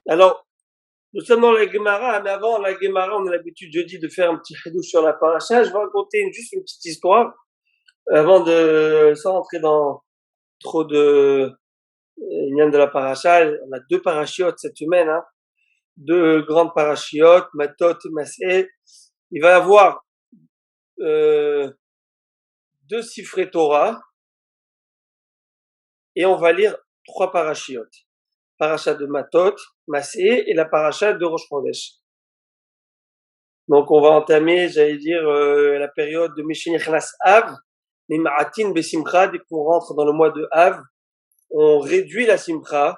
Alors, nous sommes dans la Gemara, mais avant la Gemara, on a l'habitude jeudi de faire un petit chidouche sur la paracha. Je vais raconter juste une petite histoire avant de, sans rentrer dans trop de liens de la paracha. On a deux parachiotes cette semaine, hein. Deux grandes parachiotes, Matot et Masé. Il va y avoir euh, deux Sifrei Torah et on va lire trois parachiotes. Paracha de Matot, Masé et la paracha de Rosh Chodesh. Donc on va entamer, j'allais dire, la période de Mishenichnas Av, Mima'atin Besimcha, dès qu'on rentre dans le mois de Av, on réduit la Simcha,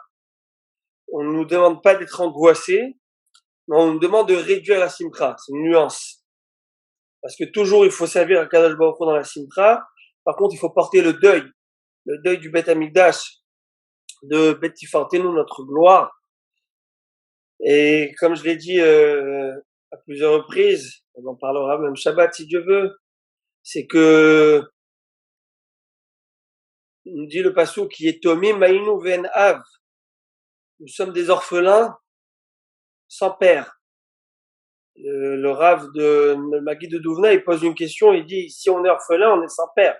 on ne nous demande pas d'être angoissé, mais on nous demande de réduire la Simcha, c'est une nuance. Parce que toujours il faut servir à Kadosh Baruch Hu dans la Simcha, par contre il faut porter le deuil du Beth Amikdash, de Beth Tifartenu, notre gloire. Et comme je l'ai dit à plusieurs reprises, on en parlera même Shabbat si Dieu veut, c'est que nous dit le passouk qui est Tomim Maïnou Ven Av. Nous sommes des orphelins sans père. Le Rav de le Magui de Douvna, il pose une question, il dit si on est orphelin, on est sans père.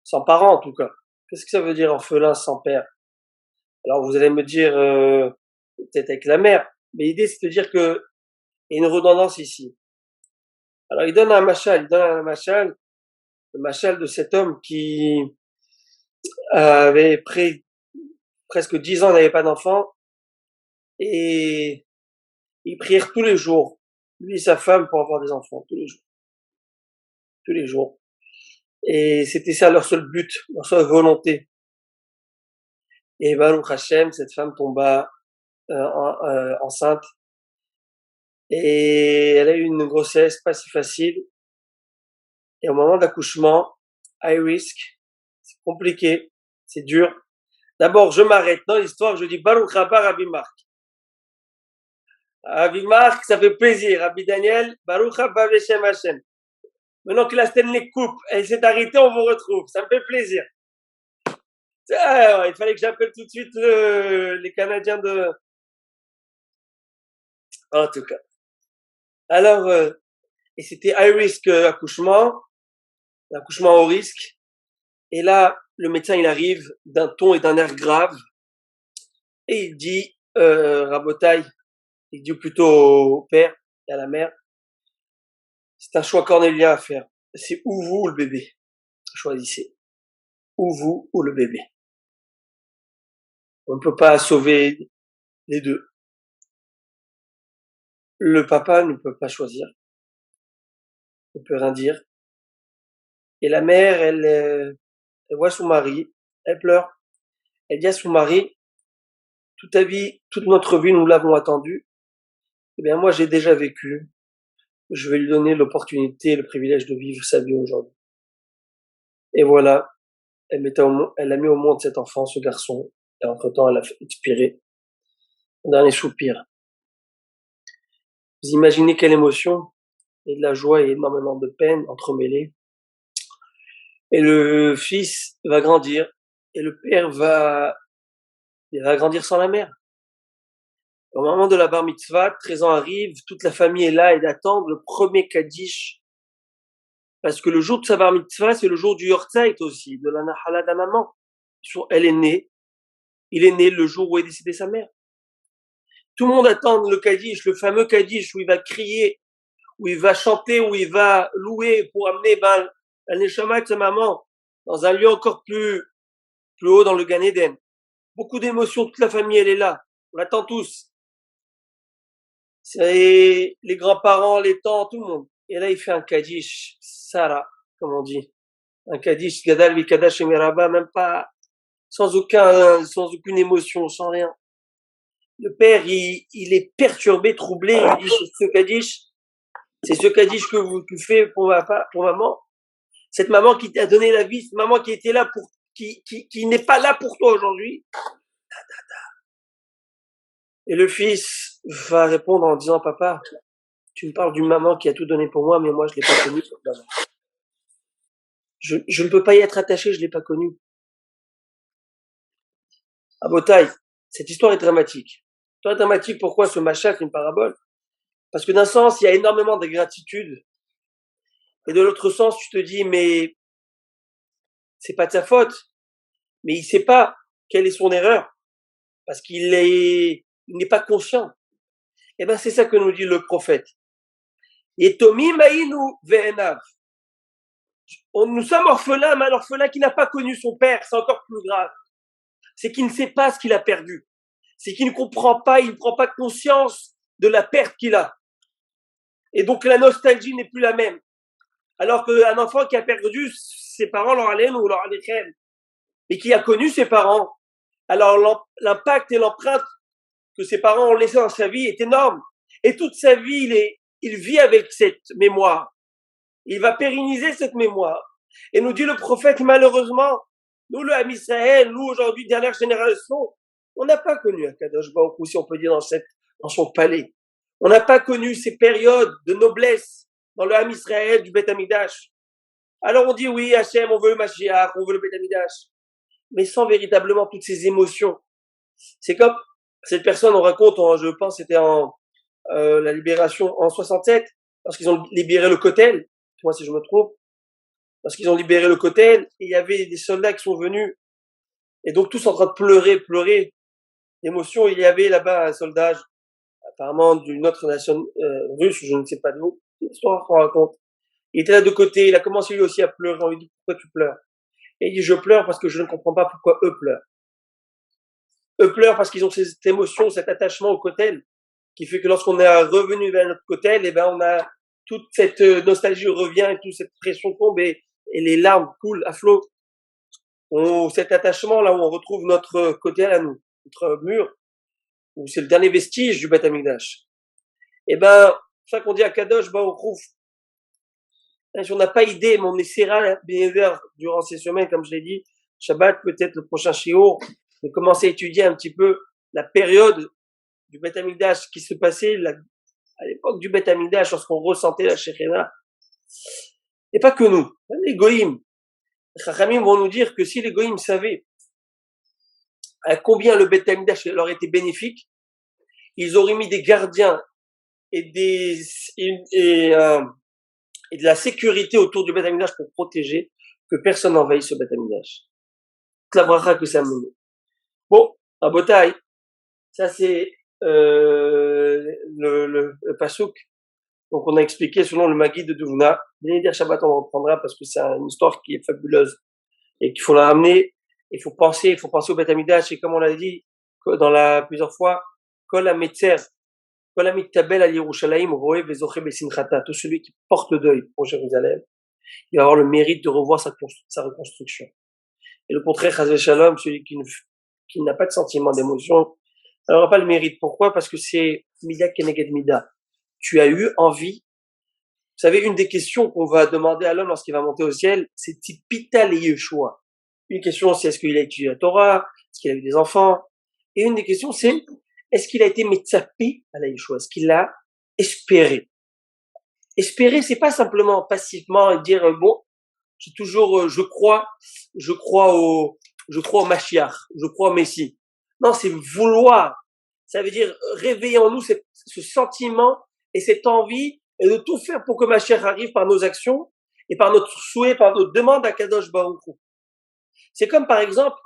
Sans parent en tout cas. Qu'est-ce que ça veut dire orphelin sans père? Alors vous allez me dire peut-être avec la mère, mais l'idée c'est de dire que il y a une redondance ici. Alors il donne un machal, le machal de cet homme qui avait presque 10 ans, n'avait pas d'enfant, et ils prièrent tous les jours, lui et sa femme, pour avoir des enfants, tous les jours. Et c'était ça leur seul but, leur seule volonté. Et Baruch Hashem, cette femme tomba enceinte, et elle a eu une grossesse pas si facile. Et au moment d'accouchement, high risk, c'est compliqué, c'est dur. D'abord, je m'arrête dans l'histoire, je dis Baruch Rabba Rabbi Marc. Rabbi Marc, ça fait plaisir. Rabbi Daniel, Baruch Rabba Veshem Hashem. Maintenant que la Stanley coupe, elle s'est arrêtée, on vous retrouve. Ça me fait plaisir. Il fallait que j'appelle tout de suite les Canadiens de... En tout cas. Alors, et c'était high risk accouchement, l'accouchement au risque. Et là, le médecin, il arrive d'un ton et d'un air grave. Et il dit, Rabotaille, il dit plutôt au père et à la mère, c'est un choix cornélien à faire. C'est ou vous ou le bébé. Choisissez. Ou vous ou le bébé. On ne peut pas sauver les deux. Le papa ne peut pas choisir. Il ne peut rien dire. Et la mère, elle voit son mari, elle pleure. Elle dit à son mari, toute notre vie, nous l'avons attendu. Eh bien, moi, j'ai déjà vécu. Je vais lui donner l'opportunité et le privilège de vivre sa vie aujourd'hui. Et voilà. Elle a mis au monde cet enfant, ce garçon. Et entre-temps, elle a fait expirer. Un dernier soupir. Vous imaginez quelle émotion, et de la joie et énormément de peine entremêlées. Et le fils va grandir, et le père va grandir sans la mère. Au moment de la bar mitzvah, 13 ans arrive, toute la famille est là et d'attendre le premier kaddish. Parce que le jour de sa bar mitzvah, c'est le jour du yortzeit aussi, de la nahala de la maman. Elle est née, il est né le jour où est décédée sa mère. Tout le monde attend le kaddish, le fameux kaddish où il va crier, où il va chanter, où il va louer pour amener la neshama de sa maman dans un lieu encore plus haut dans le Gan Eden. Beaucoup d'émotions, toute la famille elle est là, on l'attend tous. C'est les grands-parents, les tantes, tout le monde. Et là il fait un kaddish, Sarah, comme on dit. Un kaddish, Gadal Vikadash et Meraba, même pas, sans aucune émotion, sans rien. Le père, il est perturbé, troublé, il dit c'est ce kaddish que tu fais pour maman. Cette maman qui t'a donné la vie, cette maman qui était là qui n'est pas là pour toi aujourd'hui. Et le fils va répondre en disant, papa, tu me parles d'une maman qui a tout donné pour moi, mais moi je l'ai pas connue, cette maman. Je ne peux pas y être attaché, je l'ai pas connue. À Botaï, cette histoire est dramatique. Toi, dramatique, pourquoi ce machin, c'est une parabole? Parce que d'un sens, il y a énormément de gratitude. Et de l'autre sens, tu te dis, mais c'est pas de sa faute. Mais il sait pas quelle est son erreur. Parce il n'est pas conscient. Eh ben, c'est ça que nous dit le prophète. Yetomi maïnu ve'enav. Nous sommes orphelins, mais un orphelin qui n'a pas connu son père, c'est encore plus grave. C'est qu'il ne sait pas ce qu'il a perdu. C'est qu'il ne comprend pas, il ne prend pas conscience de la perte qu'il a. Et donc la nostalgie n'est plus la même. Alors qu'un enfant qui a perdu ses parents, leur alain ou leur alechem, et qui a connu ses parents, alors l'impact et l'empreinte que ses parents ont laissé dans sa vie est énorme. Et toute sa vie, il vit avec cette mémoire. Il va pérenniser cette mémoire. Et nous dit le prophète, malheureusement, nous, le Ham Israël, nous, aujourd'hui, dernière génération, on n'a pas connu Akadosh Baruch Hu, si on peut dire, dans son palais. On n'a pas connu ces périodes de noblesse dans le Ham Israël du Beth Amikdash. Alors on dit, oui, Hachem, on veut le Mashiach, on veut le Beth Amikdash. Mais sans véritablement toutes ces émotions. C'est comme cette personne, on raconte, je pense, c'était la libération en 67, parce qu'ils ont libéré le Kotel, moi si je me trompe, parce qu'ils ont libéré le Kotel, et il y avait des soldats qui sont venus, et donc tous en train de pleurer d'émotion. Il y avait là-bas un soldat, apparemment d'une autre nation russe, je ne sais pas d'où, c'est l'histoire qu'on raconte. Il était là de côté, il a commencé lui aussi à pleurer, on lui dit pourquoi tu pleures? Et il dit je pleure parce que je ne comprends pas pourquoi eux pleurent. Eux pleurent parce qu'ils ont cette émotion, cet attachement au Kotel, qui fait que lorsqu'on est revenu vers notre Kotel, eh ben on a toute cette nostalgie revient et toute cette pression tombe et les larmes coulent à flot. Cet attachement là où on retrouve notre Kotel à nous, notre mur, où c'est le dernier vestige du Beth Amikdash. Eh ben, c'est ça qu'on dit à Kadosh Baruch Hu. Si on n'a pas idée, mais on essaiera bien durant ces semaines, comme je l'ai dit, Shabbat, peut-être le prochain shiur, de commencer à étudier un petit peu la période du Beth Amikdash qui se passait à l'époque du Beth Amikdash, lorsqu'on ressentait la Shekhinah. Et pas que nous, même les Goïms. Les Chachamim vont nous dire que si les Goïms savaient à combien le Beth Amikdash leur était bénéfique, ils auraient mis des gardiens et de la sécurité autour du Beth Amikdash pour protéger que personne n'envahisse ce Beth Amikdash. Toute la bracha que ça mené. Bon, à Botaï, ça c'est le pasuk. Donc on a expliqué selon le Maguide de Duvna. Bénédir Shabbat on reprendra parce que c'est une histoire qui est fabuleuse et qu'il faut la ramener. Il faut penser au Beth Amikdash et comme on l'a dit plusieurs fois, Kol HaMetzer, Kol HaMittabel al Yerushalayim roe vezoche besimchata. Tout celui qui porte le deuil pour Jérusalem, il va avoir le mérite de revoir sa reconstruction. Et le contraire, Chas v'Shalom, celui qui n'a pas de sentiment d'émotion, il n'aura pas le mérite. Pourquoi? Parce que c'est Mida Keneged Mida. Tu as eu envie. Vous savez, une des questions qu'on va demander à l'homme lorsqu'il va monter au ciel, c'est Tipita le Yeshua. Une question, c'est est-ce qu'il a étudié la Torah? Est-ce qu'il a eu des enfants? Et une des questions, c'est est-ce qu'il a été Metzapi à la Yeshua? Est-ce qu'il a espéré? Espérer, c'est pas simplement passivement et dire bon, j'ai toujours, je crois au Mashiach, je crois au Messie. Non, c'est vouloir. Ça veut dire réveiller en nous ce sentiment et cette envie et de tout faire pour que Mashiach arrive par nos actions et par notre souhait, par notre demande à Kadosh Baruch Hu. C'est comme par exemple,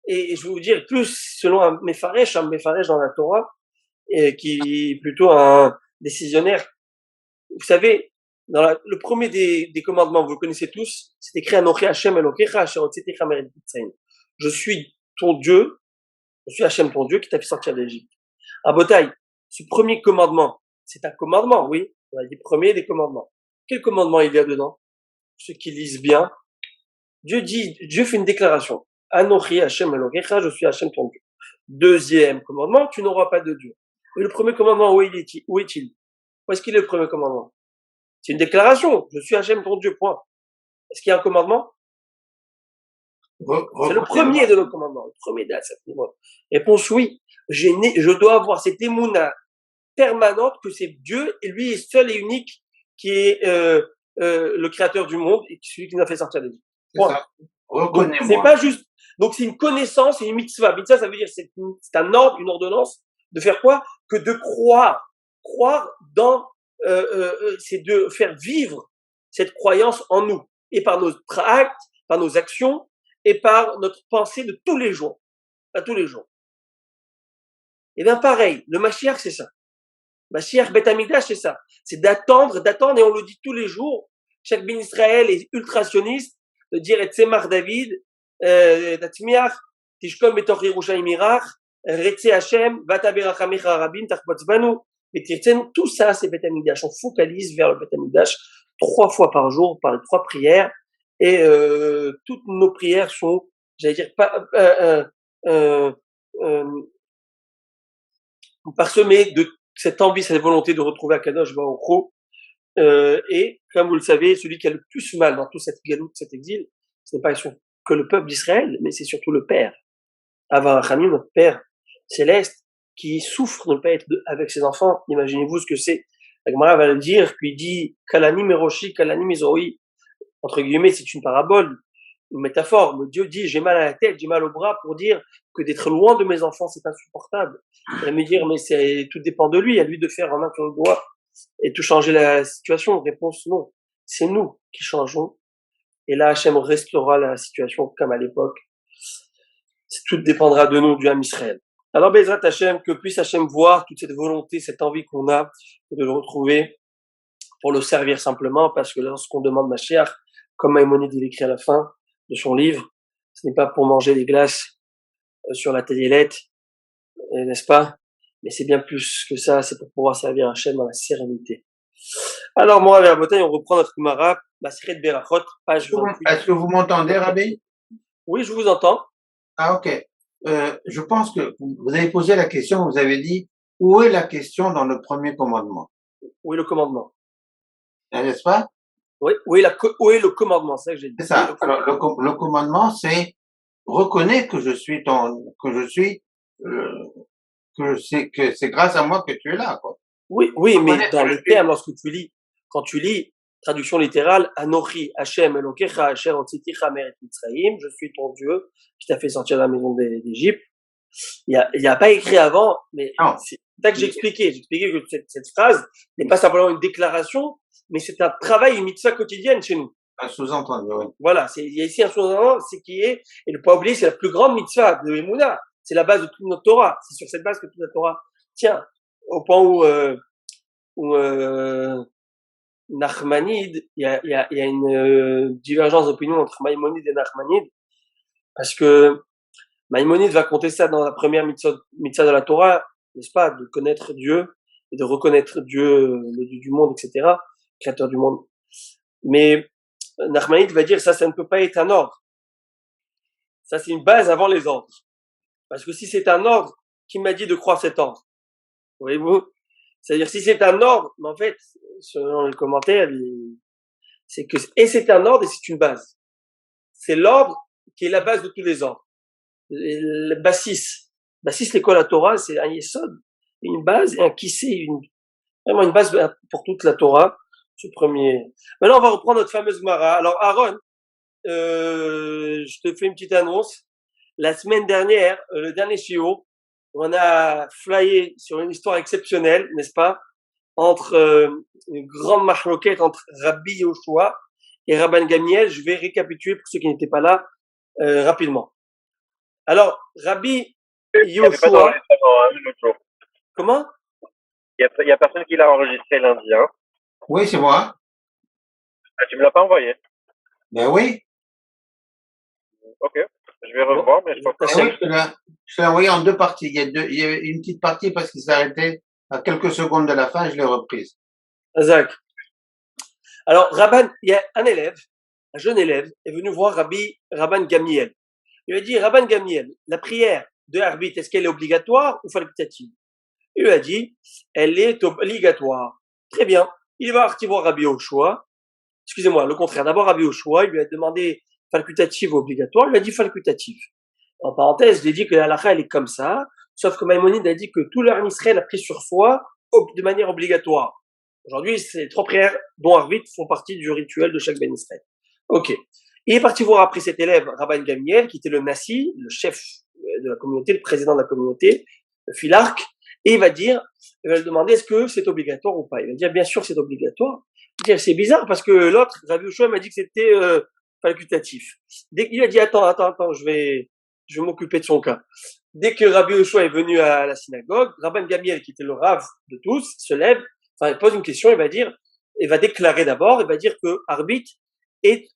et je vais vous dire plus selon un Mefaresh dans la Torah, qui est plutôt un décisionnaire. Vous savez, le premier des commandements, vous le connaissez tous, c'est écrit Anochi Hashem Elokecha Asher Hotzetecha Me'Eretz Mitzrayim. Je suis ton Dieu, je suis Hashem ton Dieu qui t'a fait sortir d'Égypte. À Botaï, ce premier commandement, c'est un commandement, oui, on a dit premier des commandements. Quel commandement il y a dedans? Ceux qui lisent bien, Dieu fait une déclaration. Anochi Hashem Elokecha, je suis Hashem ton Dieu. Deuxième commandement, tu n'auras pas de Dieu. Et le premier commandement, où est-il? Où est-ce qu'il est le premier commandement? C'est une déclaration. Je suis Hashem ton Dieu, point. Est-ce qu'il y a un commandement? C'est le premier de nos commandements. Le premier d'Asaf. Réponse oui. Je dois avoir cette émouna permanente que c'est Dieu et lui est seul et unique qui est le créateur du monde et celui qui nous a fait sortir d'Égypte. Reconnais-moi. C'est pas juste. Donc c'est une connaissance et une mitzvah. Mitzvah, ça veut dire c'est un ordre, une ordonnance de faire quoi? que de croire. Croire dans, c'est de faire vivre cette croyance en nous, et par nos actes, par nos actions, et par notre pensée de tous les jours, à tous les jours. Et bien pareil, le Mashiach, c'est ça. Mashiach Bet Amidash, c'est ça. C'est d'attendre, et on le dit tous les jours. Chaque Ben Israël est ultra sioniste, de dire et Tzemach David, Tatmiach, Tishkol Betoch Yerushalayim Irach, Retze Hashem, Vata Berachamecha Rabim, Tachbotz Banu, et tout ça, c'est Bet Amidash. On focalise vers le Bet Amidash 3 fois par jour, par les 3 prières, et toutes nos prières sont, j'allais dire, parsemées de cette envie, cette volonté de retrouver Akadosh Baruch Hu. Et comme vous le savez, celui qui a le plus mal dans toute cette galoute, cet exil, ce n'est pas que le peuple d'Israël, mais c'est surtout le Père, Avraham, notre Père céleste, qui souffre de ne pas être avec ses enfants. Imaginez-vous ce que c'est. La Gemara va le dire, puis il dit Kalani Meroshi, Kalani Mizori. Entre guillemets, c'est une parabole, une métaphore. Mais Dieu dit j'ai mal à la tête, j'ai mal au bras, pour dire que d'être loin de mes enfants, c'est insupportable. Il va me dire mais tout dépend de lui, à lui de faire en un tour de doigt et tout changer la situation. Réponse non, c'est nous qui changeons. Et là, Hachem restaurera la situation comme à l'époque. Tout dépendra de nous, du Ham Israël. Alors, Bezrat Hachem, que puisse Hachem voir toute cette volonté, cette envie qu'on a de le retrouver pour le servir simplement, parce que lorsqu'on demande Mashiach, comme Maïmonide il écrit à la fin de son livre, ce n'est pas pour manger des glaces sur la taillelette, n'est-ce pas? Mais c'est bien plus que ça, c'est pour pouvoir servir Hachem dans la sérénité. Alors, moi, vers Bothaï, on reprend notre Gemara, Maseret Berachot, page 28. Est-ce que vous m'entendez, Rabbi? Oui, je vous entends. Ah, ok. Je pense que vous avez posé la question, vous avez dit, où est la question dans le premier commandement? Où est le commandement? N'est-ce pas? Oui, où est le commandement? C'est ça que j'ai dit. C'est ça. Alors, le commandement, c'est reconnais que c'est grâce à moi que tu es là, quoi. Oui, mais dans les termes, quand tu lis, traduction littérale, Anochi, Hashem, Elokecha, Asher, Otziticha, Meret Mitzrayim, je suis ton Dieu, qui t'a fait sortir de la maison d'Égypte. Il y a pas écrit avant, mais c'est ça que j'expliquais. J'expliquais que cette phrase n'est pas simplement une déclaration, mais c'est un travail, une mitzvah quotidienne chez nous. Un sous-entendu, oui. Voilà, il y a ici un sous-entendu, et ne pas oublier, c'est la plus grande mitzvah de Emouna. C'est la base de toute notre Torah. C'est sur cette base que toute la Torah tient. Au point où Nachmanide, il y a une divergence d'opinion entre Maïmonide et Nachmanide, parce que Maïmonide va compter ça dans la première mitzvah de la Torah, n'est-ce pas, de connaître Dieu et de reconnaître Dieu, le Dieu du monde, etc., créateur du monde. Mais Nachmanide va dire ça ne peut pas être un ordre. Ça, c'est une base avant les ordres. Parce que si c'est un ordre, qui m'a dit de croire cet ordre? Voyez-vous? C'est-à-dire, si c'est un ordre, mais en fait, selon les commentaires, c'est un ordre et c'est une base. C'est l'ordre qui est la base de tous les ordres. Le bassis, l'école à Torah, c'est un yesod, une base et un kissé, vraiment une base pour toute la Torah. Ce premier. Maintenant, on va reprendre notre fameuse Gemara. Alors, Aaron, je te fais une petite annonce. La semaine dernière, le dernier shiur, on a flyé sur une histoire exceptionnelle, n'est-ce pas, entre une grande machloquette entre Rabbi Yoshua et Rabban Gamiel. Je vais récapituler pour ceux qui n'étaient pas là rapidement. Alors, Rabbi Yoshua. Comment? Il y a personne qui l'a enregistré lundi, hein? Oui, c'est moi. Ah, tu me l'as pas envoyé? Ben oui. Ok. Je vais revoir, mais je pense que oui, je l'ai envoyé en 2 parties. Il y a une petite partie parce qu'il s'est arrêté à quelques secondes de la fin, je l'ai reprise. Zach. Alors, il y a un jeune élève, est venu voir Rabban Gamiel. Il lui a dit, Rabban Gamiel, la prière de arbitre, est-ce qu'elle est obligatoire ou facultative? Il lui a dit, elle est obligatoire. Très bien. Il va partir voir Rabbi Yoshua. Excusez-moi, le contraire. D'abord, Rabbi Yoshua, il lui a demandé facultative ou obligatoire, il lui a dit facultative. En parenthèse, il a dit que la halakha, elle est comme ça, sauf que Maïmonide a dit que tout l'Arm Israël a pris sur soi de manière obligatoire. Aujourd'hui, ces 3 prières, dont Arvit, font partie du rituel de chaque Ben Israël. Ok. Il est parti voir après cet élève, Rabban Gamiel, qui était le Nassi, le chef de la communauté, le président de la communauté, le Philarque, et il va dire, il va lui demander est-ce que c'est obligatoire ou pas. Il va dire bien sûr c'est obligatoire. Il va dire c'est bizarre parce que l'autre, Rabbi Yoshua m'a dit que c'était facultatif. Dès qu'il a dit attends, je vais m'occuper de son cas. Dès que Rabbi Yoshua est venu à la synagogue, Rabban Gamiel, qui était le rav de tous, se lève, enfin il pose une question, il va déclarer d'abord, il va dire que arbitre est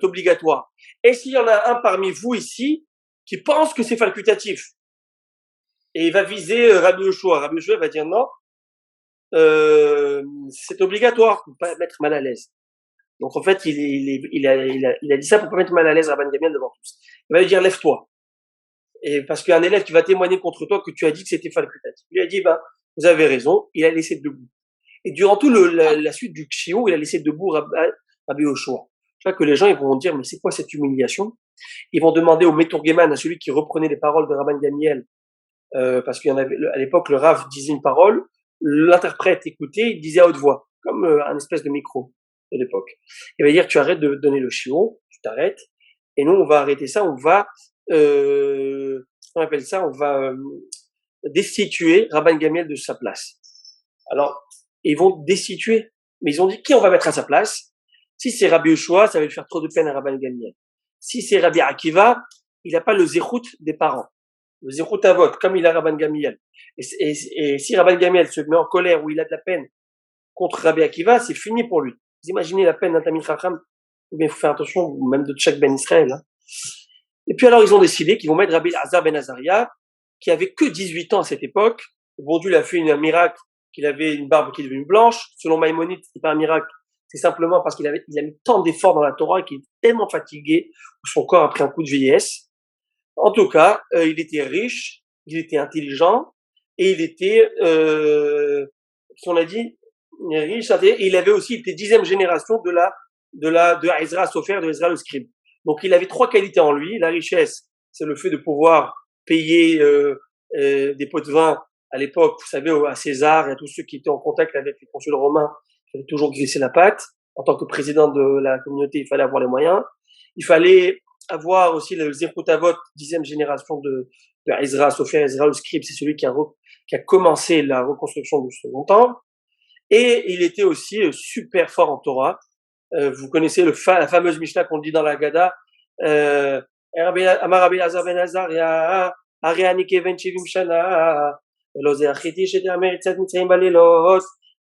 obligatoire. Est-ce qu'il y en a un parmi vous ici qui pense que c'est facultatif? Et il va viser Rabbi Yoshua. Rabbi Yoshua va dire non, c'est obligatoire pour pas mettre mal à l'aise. Donc en fait, il a dit ça pour pas mettre mal à l'aise Rabban Gamiel devant tous. Il va lui dire lève-toi. Et parce qu'il y a un élève qui va témoigner contre toi que tu as dit que c'était facultatif. Il a dit vous avez raison. Il a laissé debout. Et durant tout la suite du Kshiur, il a laissé debout Rabbi Yoshua. Je crois que les gens ils vont dire mais c'est quoi cette humiliation? Ils vont demander au Meturgeman, à celui qui reprenait les paroles de Rabban Gamiel, parce qu'il y en avait à l'époque le Rav disait une parole, l'interprète écoutait, il disait à haute voix, comme un espèce de micro de l'époque. Il va dire tu arrêtes de donner le shiur, tu t'arrêtes, et nous on va arrêter ça, on va on appelle ça, on va destituer Rabban Gamiel de sa place. Alors ils vont destituer, mais ils ont dit qui on va mettre à sa place. Si c'est Rabbi Yoshua, ça va lui faire trop de peine à Rabban Gamiel. Si c'est Rabbi Akiva, il n'a pas le zérout des parents. Le zérout avot, comme il a Rabban Gamiel. Et si Rabban Gamiel se met en colère ou il a de la peine contre Rabbi Akiva, c'est fini pour lui. Vous imaginez la peine d'un Tamil Chacham? Mais il faut faire attention, même de Tchèque Ben Israël. Hein. Et puis alors, ils ont décidé qu'ils vont mettre Rabbi Azar Ben Azaria, qui avait que 18 ans à cette époque. Bon Dieu, il a fait un miracle, qu'il avait une barbe qui est devenue blanche. Selon Maïmonide, c'est pas un miracle. C'est simplement parce il a mis tant d'efforts dans la Torah qu'il est tellement fatigué, son corps a pris un coup de vieillesse. En tout cas, il était riche, il était intelligent, et il était, on a dit, riche, et il avait aussi, il était 10e génération de Ezra Sofer, de Ezra le scribe. Donc il avait 3 qualités en lui. La richesse, c'est le fait de pouvoir payer des pots de vin à l'époque, vous savez, à César et à tous ceux qui étaient en contact avec les consuls romains. Il fallait toujours glisser la patte. En tant que président de la communauté, il fallait avoir les moyens. Il fallait avoir aussi le Zerut Avot, 10e génération de Ezra Sofer, Ezra le scribe, c'est celui qui a commencé la reconstruction du second temple. Et il était aussi super fort en Torah. Vous connaissez la fameuse Mishnah qu'on dit dans la Haggadah, Amar Rabbi Elazar ben Azaria, Ariani Keven Shivim Shana, Elozeh Achiti Sheteamer Itzat Mitzrayim Balelot,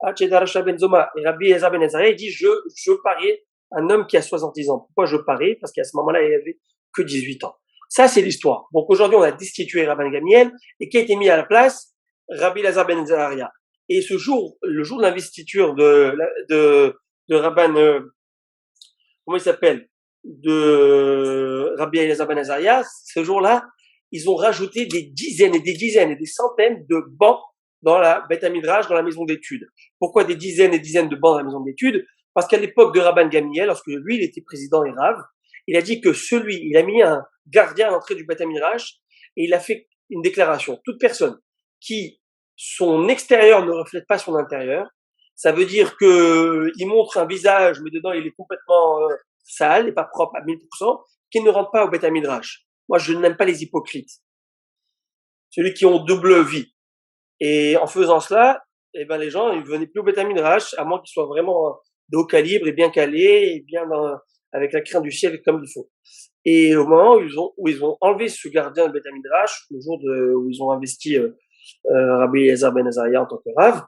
Achedar Ben Zoma. Et Rabbi Elazar ben Azaria, il dit, je parie un homme qui a 70 ans. Pourquoi je parie? Parce qu'à ce moment-là, il avait que 18 ans. Ça, c'est l'histoire. Donc aujourd'hui, on a destitué Rabban Gamiel, et qui a été mis à la place? Rabbi Elazar ben Azaria. Et ce jour, le jour de l'investiture de Rabban, comment il s'appelle? De Rabbi Elazar ben Azaria, ce jour-là, ils ont rajouté des dizaines et des centaines de bancs dans la Beth Midrash, dans la maison d'études. Pourquoi des dizaines et dizaines de bancs dans la maison d'études? Parce qu'à l'époque de Rabban Gamiel, lorsque lui, il était président et Rav, il a dit que il a mis un gardien à l'entrée du Beth Midrash et il a fait une déclaration. Toute personne qui, son extérieur ne reflète pas son intérieur, ça veut dire que il montre un visage, mais dedans il est complètement sale et pas propre à 1000%, qui ne rentre pas au Beth Midrash. Moi, je n'aime pas les hypocrites. Celui qui ont double vie. Et en faisant cela, eh ben, les gens, ils venaient plus au Beth Midrash, à moins qu'ils soient vraiment de haut calibre et bien calés, et bien avec la crainte du ciel comme il faut. Et au moment où ils ont enlevé ce gardien de Beth Midrash, le jour où ils ont investi Rabbi Elazar ben Azaria en tant que Rav,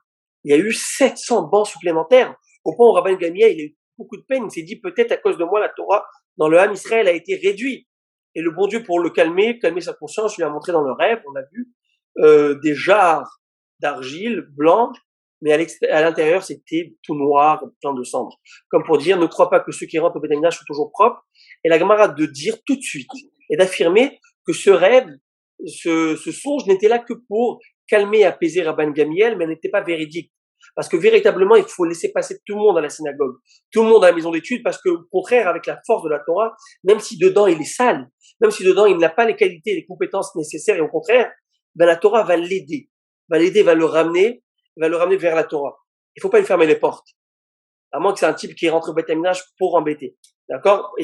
il y a eu 700 bancs supplémentaires. Au point où Rabban Gamiel, il a eu beaucoup de peine, il s'est dit peut-être à cause de moi, la Torah dans le Ham Israël a été réduite. Et le bon Dieu, pour le calmer sa conscience, lui a montré dans le rêve, on a vu, des jarres d'argile blanche, mais à l'intérieur, c'était tout noir, plein de cendres. Comme pour dire, ne crois pas que ceux qui rentrent au Beth Midrash sont toujours propres. Et la Gemara de dire tout de suite, et d'affirmer que ce rêve, ce songe n'était là que pour calmer et apaiser Rabban Gamiel, mais n'était pas véridique. Parce que véritablement, il faut laisser passer tout le monde à la synagogue, tout le monde à la maison d'études, parce que, au contraire, avec la force de la Torah, même si dedans il est sale, même si dedans il n'a pas les qualités et les compétences nécessaires, et au contraire, ben la Torah va l'aider, va le ramener vers la Torah. Il faut pas lui fermer les portes. À moins que c'est un type qui rentre au Beth Midrash pour embêter. D'accord?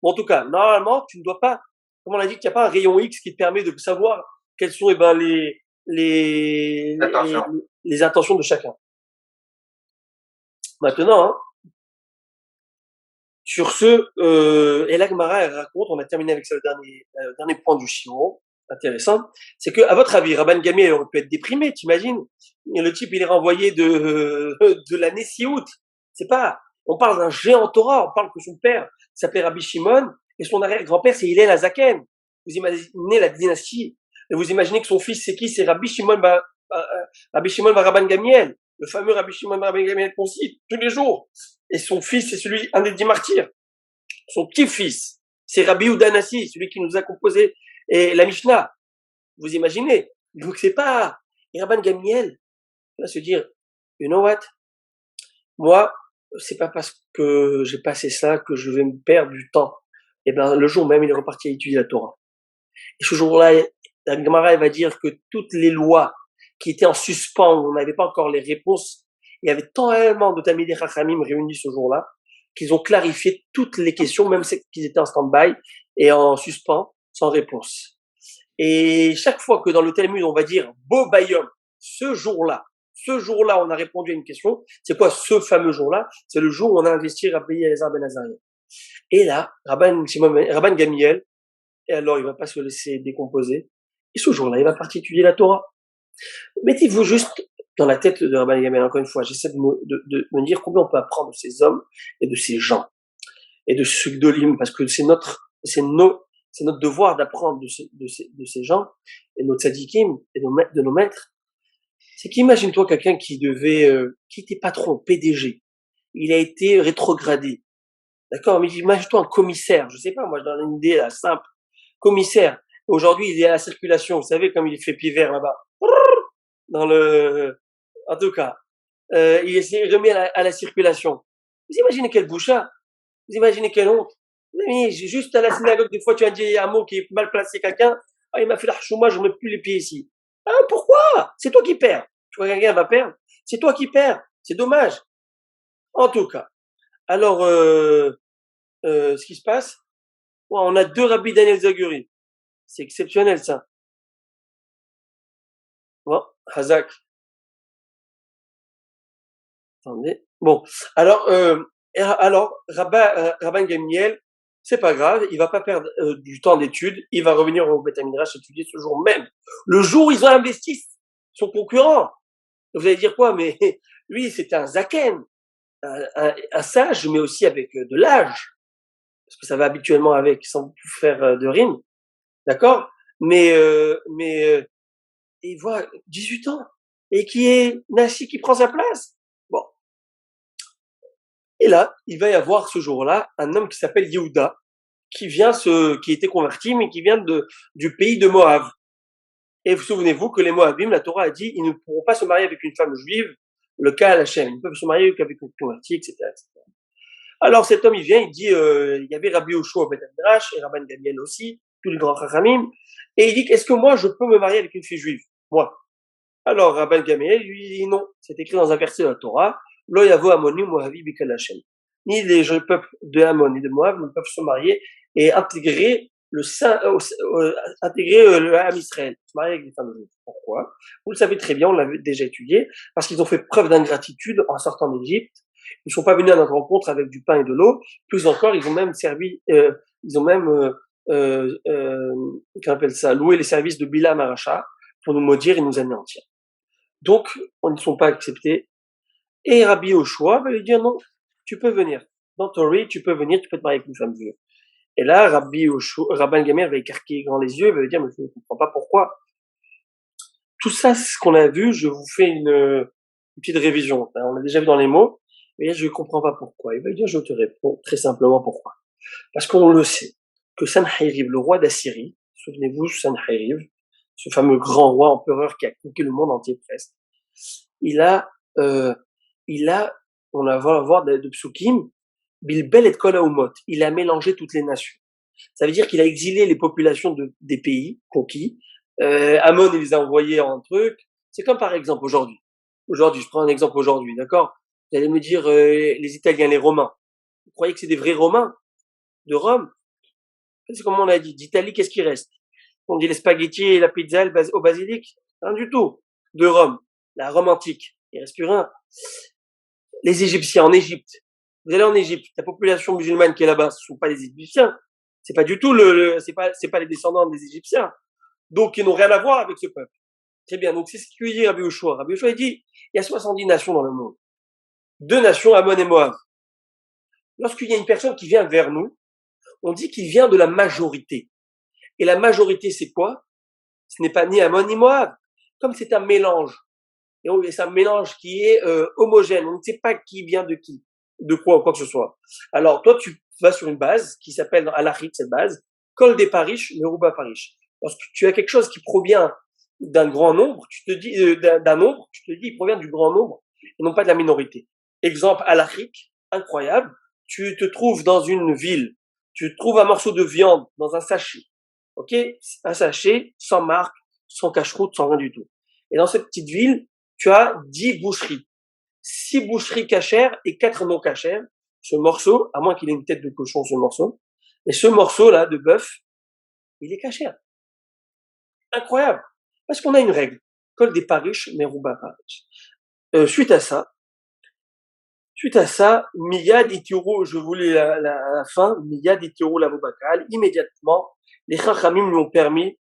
En tout cas, normalement, tu ne dois pas, comme on a dit qu'il n'y a pas un rayon X qui te permet de savoir quels sont, les, les, Attention. les intentions de chacun. Maintenant, hein, sur ce, et la Gemara, elle raconte, on a terminé avec ça le dernier point du Shiro, intéressant, c'est que, à votre avis, Rabban Gamliel aurait pu être déprimé, t'imagines? Le type, il est renvoyé de la Nessiout. C'est pas, on parle d'un géant Torah, on parle que son père s'appelait Rabbi Shimon, et son arrière-grand-père, c'est Hillel Azaken. Vous imaginez la dynastie, et vous imaginez que son fils, c'est qui? C'est Rabbi Shimon Bar Rabban Gamliel, le fameux Rabbi Shimon Bar Rabban Gamliel qu'on cite tous les jours. Et son fils, c'est celui, un des 10 martyrs. Son petit-fils, c'est Rabbi Udanassi, celui qui nous a composé et la Mishnah. Vous imaginez? Donc c'est pas, et Rabban Gamliel va se dire, you know what? Moi, c'est pas parce que j'ai passé ça que je vais me perdre du temps. Et ben, le jour même, il est reparti à étudier la Torah. Et ce jour-là, la Gemara, elle va dire que toutes les lois qui étaient en suspens, où on n'avait pas encore les réponses, il y avait tellement de Talmidei Chachamim réunis ce jour-là, qu'ils ont clarifié toutes les questions, même celles qui étaient en stand-by et en suspens, sans réponse. Et chaque fois que dans le Talmud, on va dire Bo Bayom, ce jour-là, on a répondu à une question. C'est quoi ce fameux jour-là? C'est le jour où on a investi Rabbi Elazar Ben Azariah. Et là, Rabban Gamliel, et alors il va pas se laisser décomposer. Et ce jour-là, il va partir étudier la Torah. Mettez-vous juste dans la tête de Rabban Gamliel, encore une fois, j'essaie de me dire combien on peut apprendre de ces hommes et de ces gens et de ce Gdolim, parce que c'est notre devoir d'apprendre de ces gens et nos tzadikim et de nos maîtres. C'est qu'imagine-toi quelqu'un qui était patron, PDG. Il a été rétrogradé. D'accord? Mais imagine-toi un commissaire. Je sais pas, moi, je donne une idée, là, simple. Commissaire. Aujourd'hui, il est à la circulation. Vous savez, comme il fait pied vert là-bas. En tout cas, il est remis à la circulation. Vous imaginez quel boucha? Vous imaginez quelle honte? Mais juste à la synagogue, des fois, tu as dit un mot qui est mal placé quelqu'un. Ah, il m'a fait la chouma, je ne mets plus les pieds ici. Ah, pourquoi? C'est toi qui perds. Tu vois, quelqu'un va perdre. C'est toi qui perds. C'est dommage. En tout cas. Alors, ce qui se passe, on a 2 Rabbi Daniel Zaguri. C'est exceptionnel, ça. Bon, Hazak. Attendez. Bon. Alors, Rabban Gamliel, c'est pas grave, il va pas perdre du temps d'études, il va revenir au Beth Midrash étudier ce jour même. Le jour où ils ont investi son concurrent. Vous allez dire quoi? Mais lui, c'était un zaken, un sage, mais aussi avec de l'âge, parce que ça va habituellement avec, sans faire de rime, d'accord? Mais il voit 18 ans et qui est Nassi qui prend sa place. Bon. Et là, il va y avoir ce jour-là un homme qui s'appelle Yehuda, qui était converti, mais qui vient du pays de Moab. Et vous souvenez-vous que les Moabim, la Torah a dit, ils ne pourront pas se marier avec une femme juive, le cas à la chaîne. Ils peuvent se marier qu'avec une convertie, etc., etc. Alors cet homme, il vient, il dit, il y avait Rabbi Yoshua Beth Midrash et Rabban Gamliel aussi, tous les grands chachamim, et il dit, est-ce que moi, je peux me marier avec une fille juive? Moi. Alors Rabban Gamliel lui dit non, c'est écrit dans un verset de la Torah, Lo yavo Amonim Moavi bikal Hashem. Ni les peuples de Ammon ni de Moab ne peuvent se marier et intégrer le Ham Israël, se marier avec des femmes juives. Pourquoi? Vous le savez très bien, on l'a déjà étudié, parce qu'ils ont fait preuve d'ingratitude en sortant d'Égypte. Ils ne sont pas venus à notre rencontre avec du pain et de l'eau. Plus encore, ils ont même qu'on appelle ça, loué les services de Bilam Aracha pour nous maudire et nous anéantir. Donc, ils ne sont pas acceptés. Et Rabbi Yoshua va lui dire non, tu peux venir. Dans Torah, tu peux venir, tu peux te marier avec une femme juive. Et là, Rabban Gamliel va écarquer grand les yeux, il va lui dire, mais je ne comprends pas pourquoi. Tout ça, c'est ce qu'on a vu, je vous fais une petite révision. On l'a déjà vu dans les mots, mais je ne comprends pas pourquoi. Il va lui dire, je te réponds très simplement pourquoi. Parce qu'on le sait, que Sanheriv, le roi d'Assyrie, souvenez-vous, Sanheriv, ce fameux grand roi empereur qui a conquis le monde entier presque, on va voir de Psukim, Bilbel et Kol Haumot, il a mélangé toutes les nations. Ça veut dire qu'il a exilé les populations des pays conquis. Ammon, il les a envoyés en truc. C'est comme par exemple aujourd'hui. Aujourd'hui, je prends un exemple aujourd'hui, d'accord? Vous allez me dire, les Italiens, les Romains. Vous croyez que c'est des vrais Romains de Rome? C'est comme on a dit. D'Italie, qu'est-ce qui reste? On dit les spaghettis et la pizza au basilic. Rien du tout. De Rome. La Rome antique. Il reste plus rien. Les Égyptiens en Égypte. Vous allez en Égypte. La population musulmane qui est là-bas, ce sont pas les Égyptiens. C'est pas du tout c'est pas les descendants des Égyptiens. Donc, ils n'ont rien à voir avec ce peuple. Très bien. Donc, c'est ce que dit Rabbi Yoshua. Rabbi Yoshua, il dit, il y a 70 nations dans le monde. 2 nations, Ammon et Moab. Lorsqu'il y a une personne qui vient vers nous, on dit qu'il vient de la majorité. Et la majorité, c'est quoi? Ce n'est pas ni Ammon ni Moab. Comme c'est un mélange. Et c'est un mélange qui est homogène. On ne sait pas qui vient de qui, de quoi ou quoi que ce soit. Alors, toi, tu vas sur une base qui s'appelle Alachit, cette base, Kol des Parish, Meruba Parish. Lorsque tu as quelque chose qui provient d'un grand nombre, tu te dis d'un nombre, tu te dis il provient du grand nombre et non pas de la minorité. Exemple Alachit, incroyable. Tu te trouves dans une ville, tu trouves un morceau de viande dans un sachet. Ok, un sachet sans marque, sans cache-route, sans rien du tout. Et dans cette petite ville, tu as 10 boucheries. 6 boucheries cachères et 4 non cachères. Ce morceau, à moins qu'il ait une tête de cochon, ce morceau, mais ce morceau-là de bœuf, il est cachère. Incroyable. Parce qu'on a une règle. Col des Parish, Meruba Parish. Suite à ça, Miyad Itiru, je voulais la fin, Miyad Itiru la Bobakal, immédiatement, les Chachamim lui ont permis,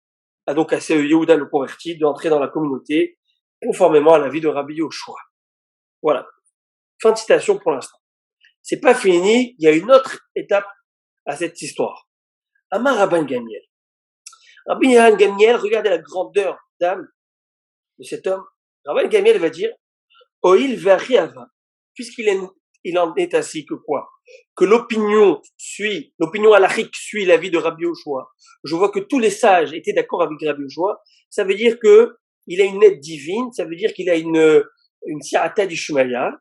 donc à Yehuda le converti, d'entrer dans la communauté, conformément à l'avis de Rabbi Yoshua. Voilà. Fin de citation pour l'instant. C'est pas fini, il y a une autre étape à cette histoire. Amar Rabban Gamiel. Rabban Gamiel, regardez la grandeur d'âme de cet homme. Rabban Gamiel va dire, Oil Veriava, puisqu'il en est ainsi que quoi? Que l'opinion halachique suit l'avis de Rabbi Yoshua. Je vois que tous les sages étaient d'accord avec Rabbi Yoshua. Ça veut dire que il a une aide divine, ça veut dire qu'il a une si'ata d'Ishmaïa.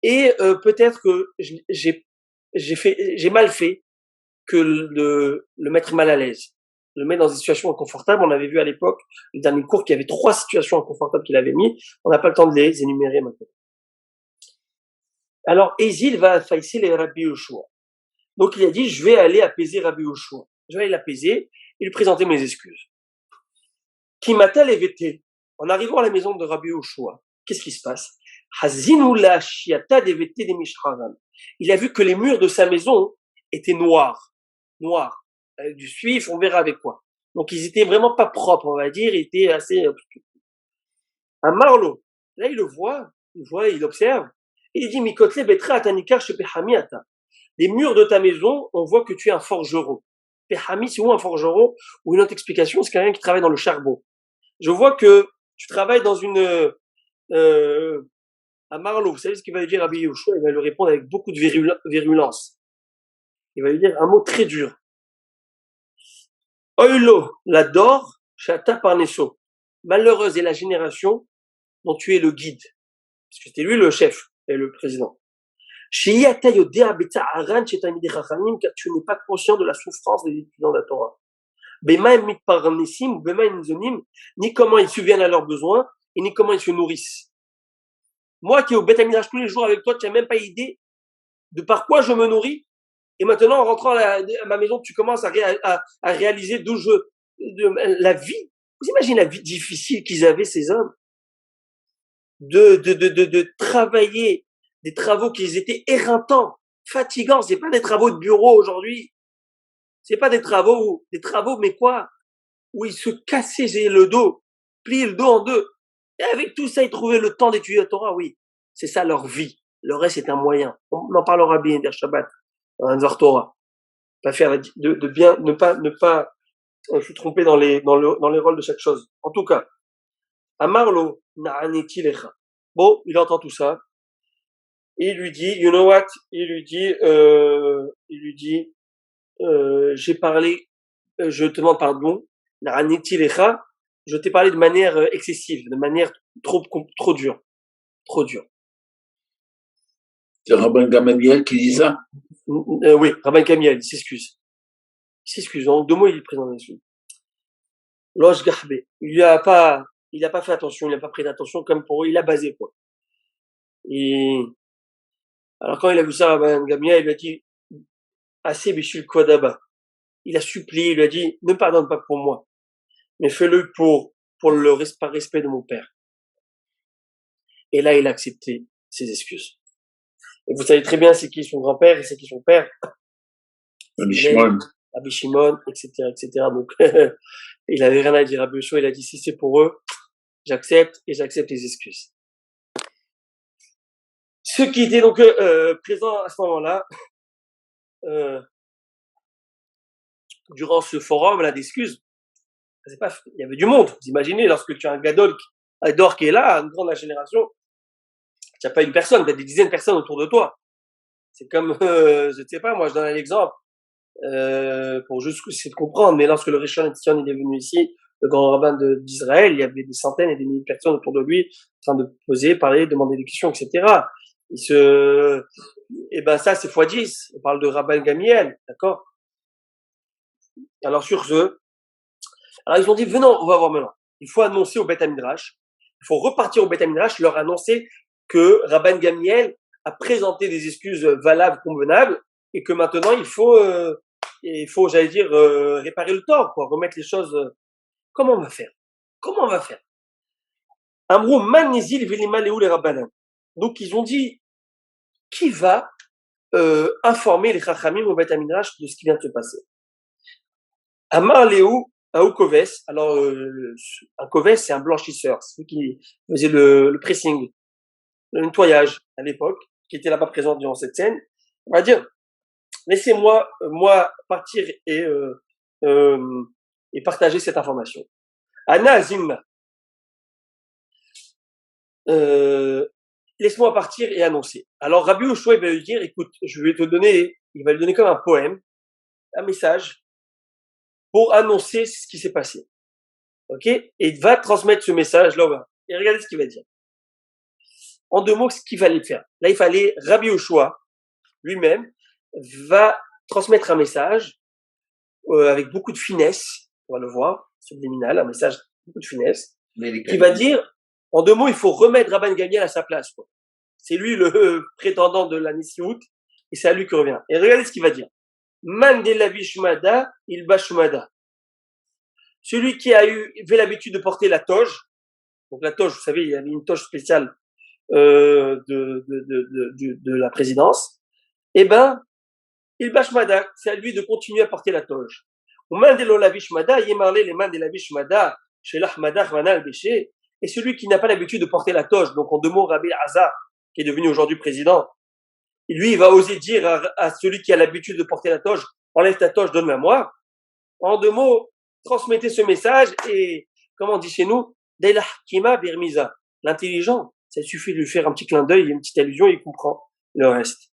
Et peut-être que j'ai mal fait que le mettre mal à l'aise, le mettre dans une situation inconfortable. On avait vu à l'époque, le dernier cours, qu'il y avait 3 situations inconfortables qu'il avait mis. On n'a pas le temps de les énumérer maintenant. Alors, Ezil va faïsser les Rabbi Yoshua. Donc, il a dit, je vais aller apaiser Rabbi Yoshua. Je vais aller l'apaiser et lui présenter mes excuses. Kimata levete. En arrivant à la maison de Rabbi Yoshua, qu'est-ce qui se passe? Il a vu que les murs de sa maison étaient noirs, avec du suif, on verra avec quoi. Donc ils étaient vraiment pas propres, on va dire, ils étaient assez un Marlo. Là il voit, il observe, et il dit Mikotle betra atanikar chez Pehamiata. Les murs de ta maison, on voit que tu es un forgeron. Pehami, c'est où un forgeron? Ou une autre explication, c'est quelqu'un qui travaille dans le charbon. Je vois que tu travailles dans une à Marlo, vous savez ce qu'il va lui dire Rabbi Yoshua? Il va lui répondre avec beaucoup de virulence. Il va lui dire un mot très dur. Oilo, la dor, chata parnesso. Malheureuse est la génération dont tu es le guide. Parce que c'était lui le chef et le président. Car tu n'es pas conscient de la souffrance des étudiants de la Torah. Ni comment ils subviennent à leurs besoins, et ni comment ils se nourrissent. Moi qui est au Beth Amidrash tous les jours avec toi, tu n'as même pas idée de par quoi je me nourris. Et maintenant, en rentrant à ma maison, tu commences à réaliser d'où la vie. Vous imaginez la vie difficile qu'ils avaient, ces hommes? De travailler des travaux qui étaient éreintants, fatigants. C'est pas des travaux de bureau aujourd'hui. C'est pas des travaux, mais quoi? Où ils se cassaient le dos, pliaient le dos en deux. Et avec tout ça, ils trouvaient le temps d'étudier la Torah, oui. C'est ça leur vie. Le reste est un moyen. On en parlera bien der Shabbat, dans un Torah. Pas faire de bien, ne pas se tromper dans les rôles de chaque chose. En tout cas, Amarlo na'aneti lecha. Bon, il entend tout ça. Et il lui dit, you know what? Il lui dit, j'ai parlé, je te demande pardon. Na'aneti lecha. Je t'ai parlé de manière excessive, de manière trop dure. C'est Rabban Gamaliel qui dit ça? Oui, Rabban Gamiel, il s'excuse. En 2 mots, il est présent là-dessus. Losh Gahbe. Il a pas fait attention, il n'a pas pris d'attention comme pour eux, il a basé, quoi. Et, alors quand il a vu ça, Rabban Gamiel, il lui a dit, assez Bishul Kwadaba. Il a supplié, il lui a dit, ne pardonne pas pour moi, mais fais-le pour pour par respect de mon père. Et là, il a accepté ses excuses. Et vous savez très bien c'est qui son grand-père et c'est qui son père. Rabbi Shimon. Rabbi Shimon, etc., etc. Donc, il avait rien à dire à Rabbi Yoshua, il a dit si c'est pour eux, j'accepte et j'accepte les excuses. Ceux qui étaient donc présents à ce moment-là, durant ce forum là d'excuses, c'est pas, il y avait du monde. Vous imaginez lorsque tu as un gadol qui est là, une grande génération, tu n'as pas une personne, tu as des dizaines de personnes autour de toi. C'est comme, je ne sais pas, moi je donne un exemple pour juste essayer de comprendre. Mais lorsque le Rishon LeZion il est venu ici, le grand rabbin d'Israël, il y avait des centaines et des milliers de personnes autour de lui, en train de poser, parler, demander des questions, etc. Et ben ça c'est x10. On parle de Rabban Gamiel, d'accord? Alors sur ce, alors ils ont dit venons, on va voir maintenant. Il faut annoncer au Beth Midrash, il faut repartir au Beth Midrash, leur annoncer que Rabban Gamiel a présenté des excuses valables, convenables, et que maintenant il faut, j'allais dire, réparer le tort, quoi, remettre les choses. Comment on va faire? Comment on va faire? Amrou man nizil velima leou les rabbanim. Donc ils ont dit qui va informer les chachamim au Beth Midrash de ce qui vient de se passer. Amar Léou, un koves. Alors un koves c'est un blanchisseur, c'est celui qui faisait le pressing, le nettoyage à l'époque, qui était là-bas présent durant cette scène. On va dire laissez-moi moi partir et partager cette information. Anna Azimna. Laisse-moi partir et annoncer. Alors Rabbi Yoshua il va lui dire, écoute, il va lui donner comme un poème, un message, pour annoncer ce qui s'est passé. Ok? Et il va transmettre ce message là-bas. Et regardez ce qu'il va dire. En 2 mots, ce qu'il fallait faire. Là, il fallait, Rabbi Yoshua, lui-même, va transmettre un message, avec beaucoup de finesse, on va le voir, subliminal, un message avec beaucoup de finesse, qui va dire, en 2 mots, il faut remettre Rabban Gamiel à sa place, quoi. C'est lui le prétendant de la Nissiout, et c'est à lui qui revient. Et regardez ce qu'il va dire. Man de la Vishmada, il bashmada. Celui qui avait l'habitude de porter la toge, donc la toge, vous savez, il y avait une toge spéciale de la présidence, eh ben, il bashmada, c'est à lui de continuer à porter la toge. Ou man de la Vishmada, yemarle les man de la Vishmada, chez l'Ahmada, Rwana, Béché, et celui qui n'a pas l'habitude de porter la toge, donc en 2 mots, Rabbi Hazar, qui est devenu aujourd'hui président, lui, il va oser dire à celui qui a l'habitude de porter la toge, enlève ta toge, donne-la moi. En 2 mots, transmettez ce message et, comme on dit chez nous, Delah Kima Birmiza. L'intelligent, ça suffit de lui faire un petit clin d'œil, une petite allusion, il comprend le reste.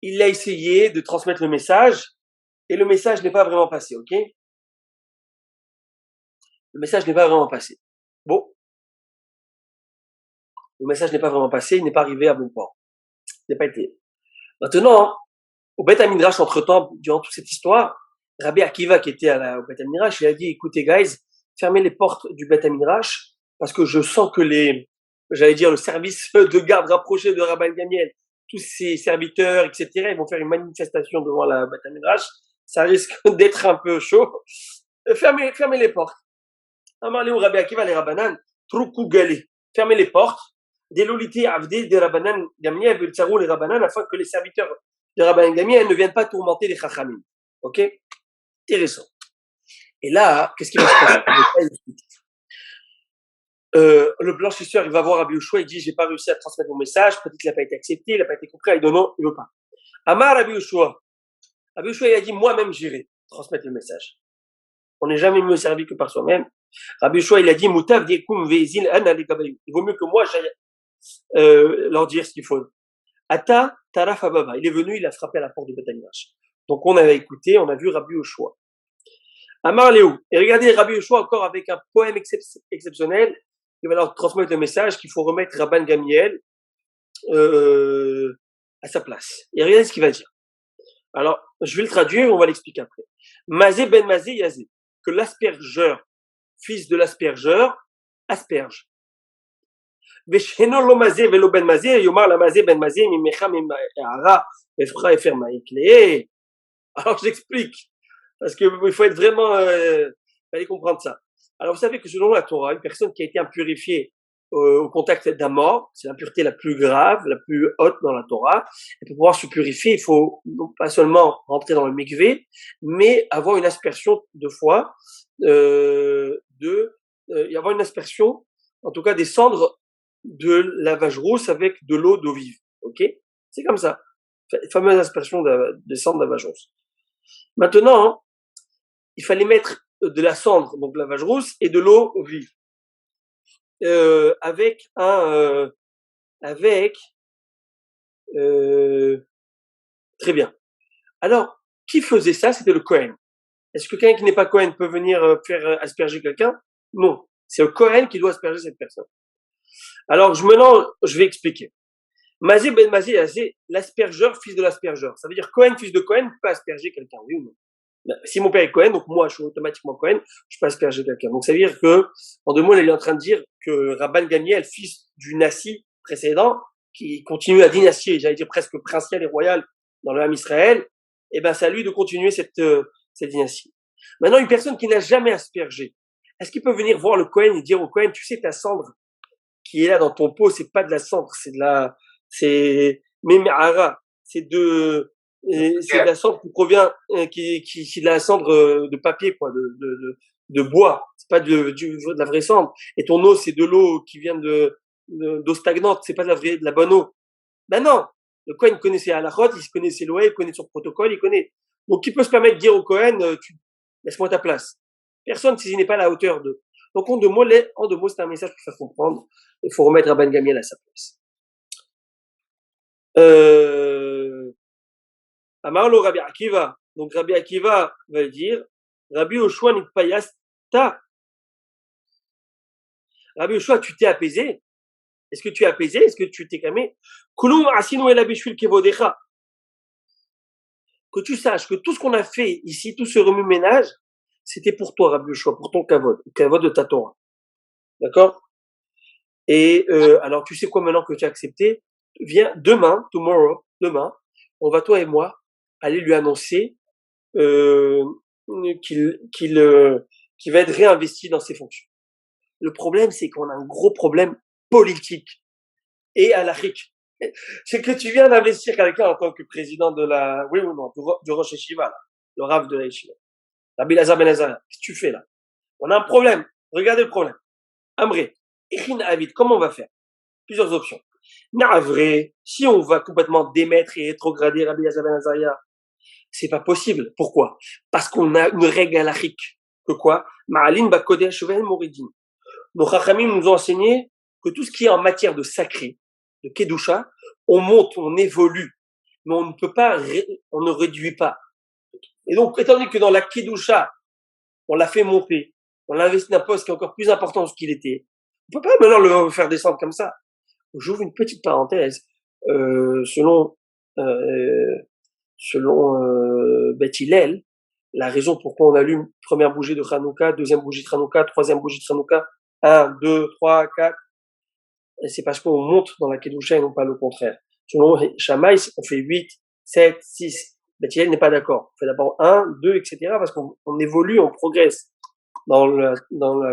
Il a essayé de transmettre le message et le message n'est pas vraiment passé, ok? Le message n'est pas vraiment passé. Bon. Le message n'est pas vraiment passé, il n'est pas arrivé à bon port. Il n'a pas été. Maintenant, au Beth Midrash, entre-temps, durant toute cette histoire, Rabbi Akiva, qui était au Beth Midrash, il a dit, écoutez, guys, fermez les portes du Beth Midrash, parce que je sens que le service de garde rapproché de Rabban Gamiel, tous ses serviteurs, etc., ils vont faire une manifestation devant la Beth Midrash. Ça risque d'être un peu chaud. Fermez les portes. Amarléou Rabbi Akiva, les Rabbanan, Troukou Galé. Fermez les portes. Des lolités avdé des Rabbanan Gamiel, Beltsarou, les Rabbanan, afin que les serviteurs de Rabban Gamiel ne viennent pas tourmenter les Chachamim. Ok? Intéressant. Et là, qu'est-ce qui va se passer? Le blanchisseur, il va voir Rabbi Yoshua, il dit, j'ai pas réussi à transmettre mon message, peut-être qu'il n'a pas été accepté, il n'a pas été compris, il dit non, il veut pas. Amar Rabbi Yoshua. Rabbi Yoshua, il a dit, moi-même, j'irai transmettre le message. On n'est jamais mieux servi que par soi-même. Rabbi Yoshua, il a dit, Moutav dikum veizil an alikabayou. Il vaut mieux que moi, j'aille leur dire ce qu'il faut. Ata taraf ababa. Il est venu, il a frappé à la porte du Beth Midrash. Donc on avait écouté, on a vu Rabbi Yoshua. Amar Léou. Et regardez Rabbi Yoshua encore avec un poème exceptionnel. Il va leur transmettre le message qu'il faut remettre Rabban Gamiel à sa place. Et regardez ce qu'il va dire. Alors, je vais le traduire, on va l'expliquer après. Mazé ben Mazé Yazé. Que l'aspergeur, fils de l'aspergeur, asperge. Vesheno lo Mazé velo ben Mazé, yomar la Mazé ben Mazé, mimecha mimara, efra efer maïkle. Alors j'explique, parce que il faut être vraiment, fallait comprendre ça. Alors vous savez que selon la Torah, une personne qui a été impurifiée au contact d'un mort, c'est l'impureté la plus grave, la plus haute dans la Torah. Et pour pouvoir se purifier, il faut non pas seulement rentrer dans le mikvé, mais avoir une aspersion deux fois, y avoir une aspersion, en tout cas des cendres de lavage rousse avec de l'eau d'eau vive. Ok? C'est comme ça. Fameuse aspersion des cendres de lavage rousse. Maintenant, il fallait mettre de la cendre, donc lavage rousse, et de l'eau vive. Avec très bien. Alors, qui faisait ça? C'était le Kohen. Est-ce que quelqu'un qui n'est pas Kohen peut venir faire asperger quelqu'un? Non. C'est le Kohen qui doit asperger cette personne. Alors, maintenant, je vais expliquer. Mazé ben Mazé, c'est l'aspergeur, fils de l'aspergeur. Ça veut dire Kohen, fils de Kohen, peut asperger quelqu'un, oui ou non? Si mon père est Cohen, donc moi je suis automatiquement Cohen, je peux asperger quelqu'un. Donc ça veut dire que, en deux mots, il est en train de dire que Rabban Gamliel, fils du Nassi précédent, qui continue la dynastie, j'allais dire presque princiale et royale dans le Ham Israël, eh ben c'est à lui de continuer cette dynastie. Maintenant, une personne qui n'a jamais aspergé, est-ce qu'il peut venir voir le Cohen et dire au Cohen, tu sais, ta cendre qui est là dans ton pot, c'est pas de la cendre, c'est Memara, c'est de la cendre qui provient, qui de la cendre de papier, quoi, de bois. C'est pas de la vraie cendre. Et ton eau, c'est de l'eau qui vient d'eau stagnante. C'est pas de la bonne eau. Ben non. Le Cohen connaissait Halachot, il connaissait l'OE, il connaît son protocole, il connaît. Donc, qui peut se permettre de dire au Cohen, laisse-moi ta place. Personne, s'il n'est pas à la hauteur de. Donc, en deux mots, c'est un message pour faire comprendre. Il faut remettre Rabban Gamliel à sa place. Amarlo Rabbi Akiva. Donc Rabbi Akiva va dire, Rabbi Yoshua Nitpayasta. Rabbi Yoshua, tu t'es apaisé? Est-ce que tu es apaisé? Est-ce que tu t'es calmé? Kulum asinu el abishvil kevodecha. Que tu saches que tout ce qu'on a fait ici, tout ce remue-ménage, c'était pour toi, Rabbi Yoshua, pour ton kavod, le kavod de ta Torah. D'accord? Et alors tu sais quoi maintenant que tu as accepté? Viens demain, demain, on va toi et moi aller lui annoncer qu'il va être réinvesti dans ses fonctions. Le problème, c'est qu'on a un gros problème politique et halachique. C'est que tu viens d'investir quelqu'un en tant que président de la, oui ou non, du Rosh Hashiva, là, le Rav de la Yeshiva. Rabbi Lazar Ben Azar, qu'est-ce que tu fais là? On a un problème. Regardez le problème. Amré, Echin Avid, comment on va faire? Plusieurs options. Navré, si on va complètement démettre et rétrograder Rabbi Lazar Ben Azaria, c'est pas possible. Pourquoi? Parce qu'on a une règle halachique. Que quoi? Ma'alin bakodesh ve'en moridin. Nos chachamim nous ont enseigné que tout ce qui est en matière de sacré, de kedusha, on monte, on évolue, mais on ne peut pas, on ne réduit pas. Et donc, étant donné que dans la kedusha, on l'a fait monter, on l'a investi d'un poste qui est encore plus important que ce qu'il était, on peut pas maintenant le faire descendre comme ça. J'ouvre une petite parenthèse. Selon Beth Hillel, la raison pourquoi on allume première bougie de Hanouka, deuxième bougie de Hanouka, troisième bougie de Hanouka, 1, 2, 3, 4, c'est parce qu'on monte dans la Kedusha et non pas le contraire. Selon Shammai, on fait 8, 7, 6. Beth Hillel n'est pas d'accord. On fait d'abord 1, 2, etc. parce qu'on évolue, on progresse dans la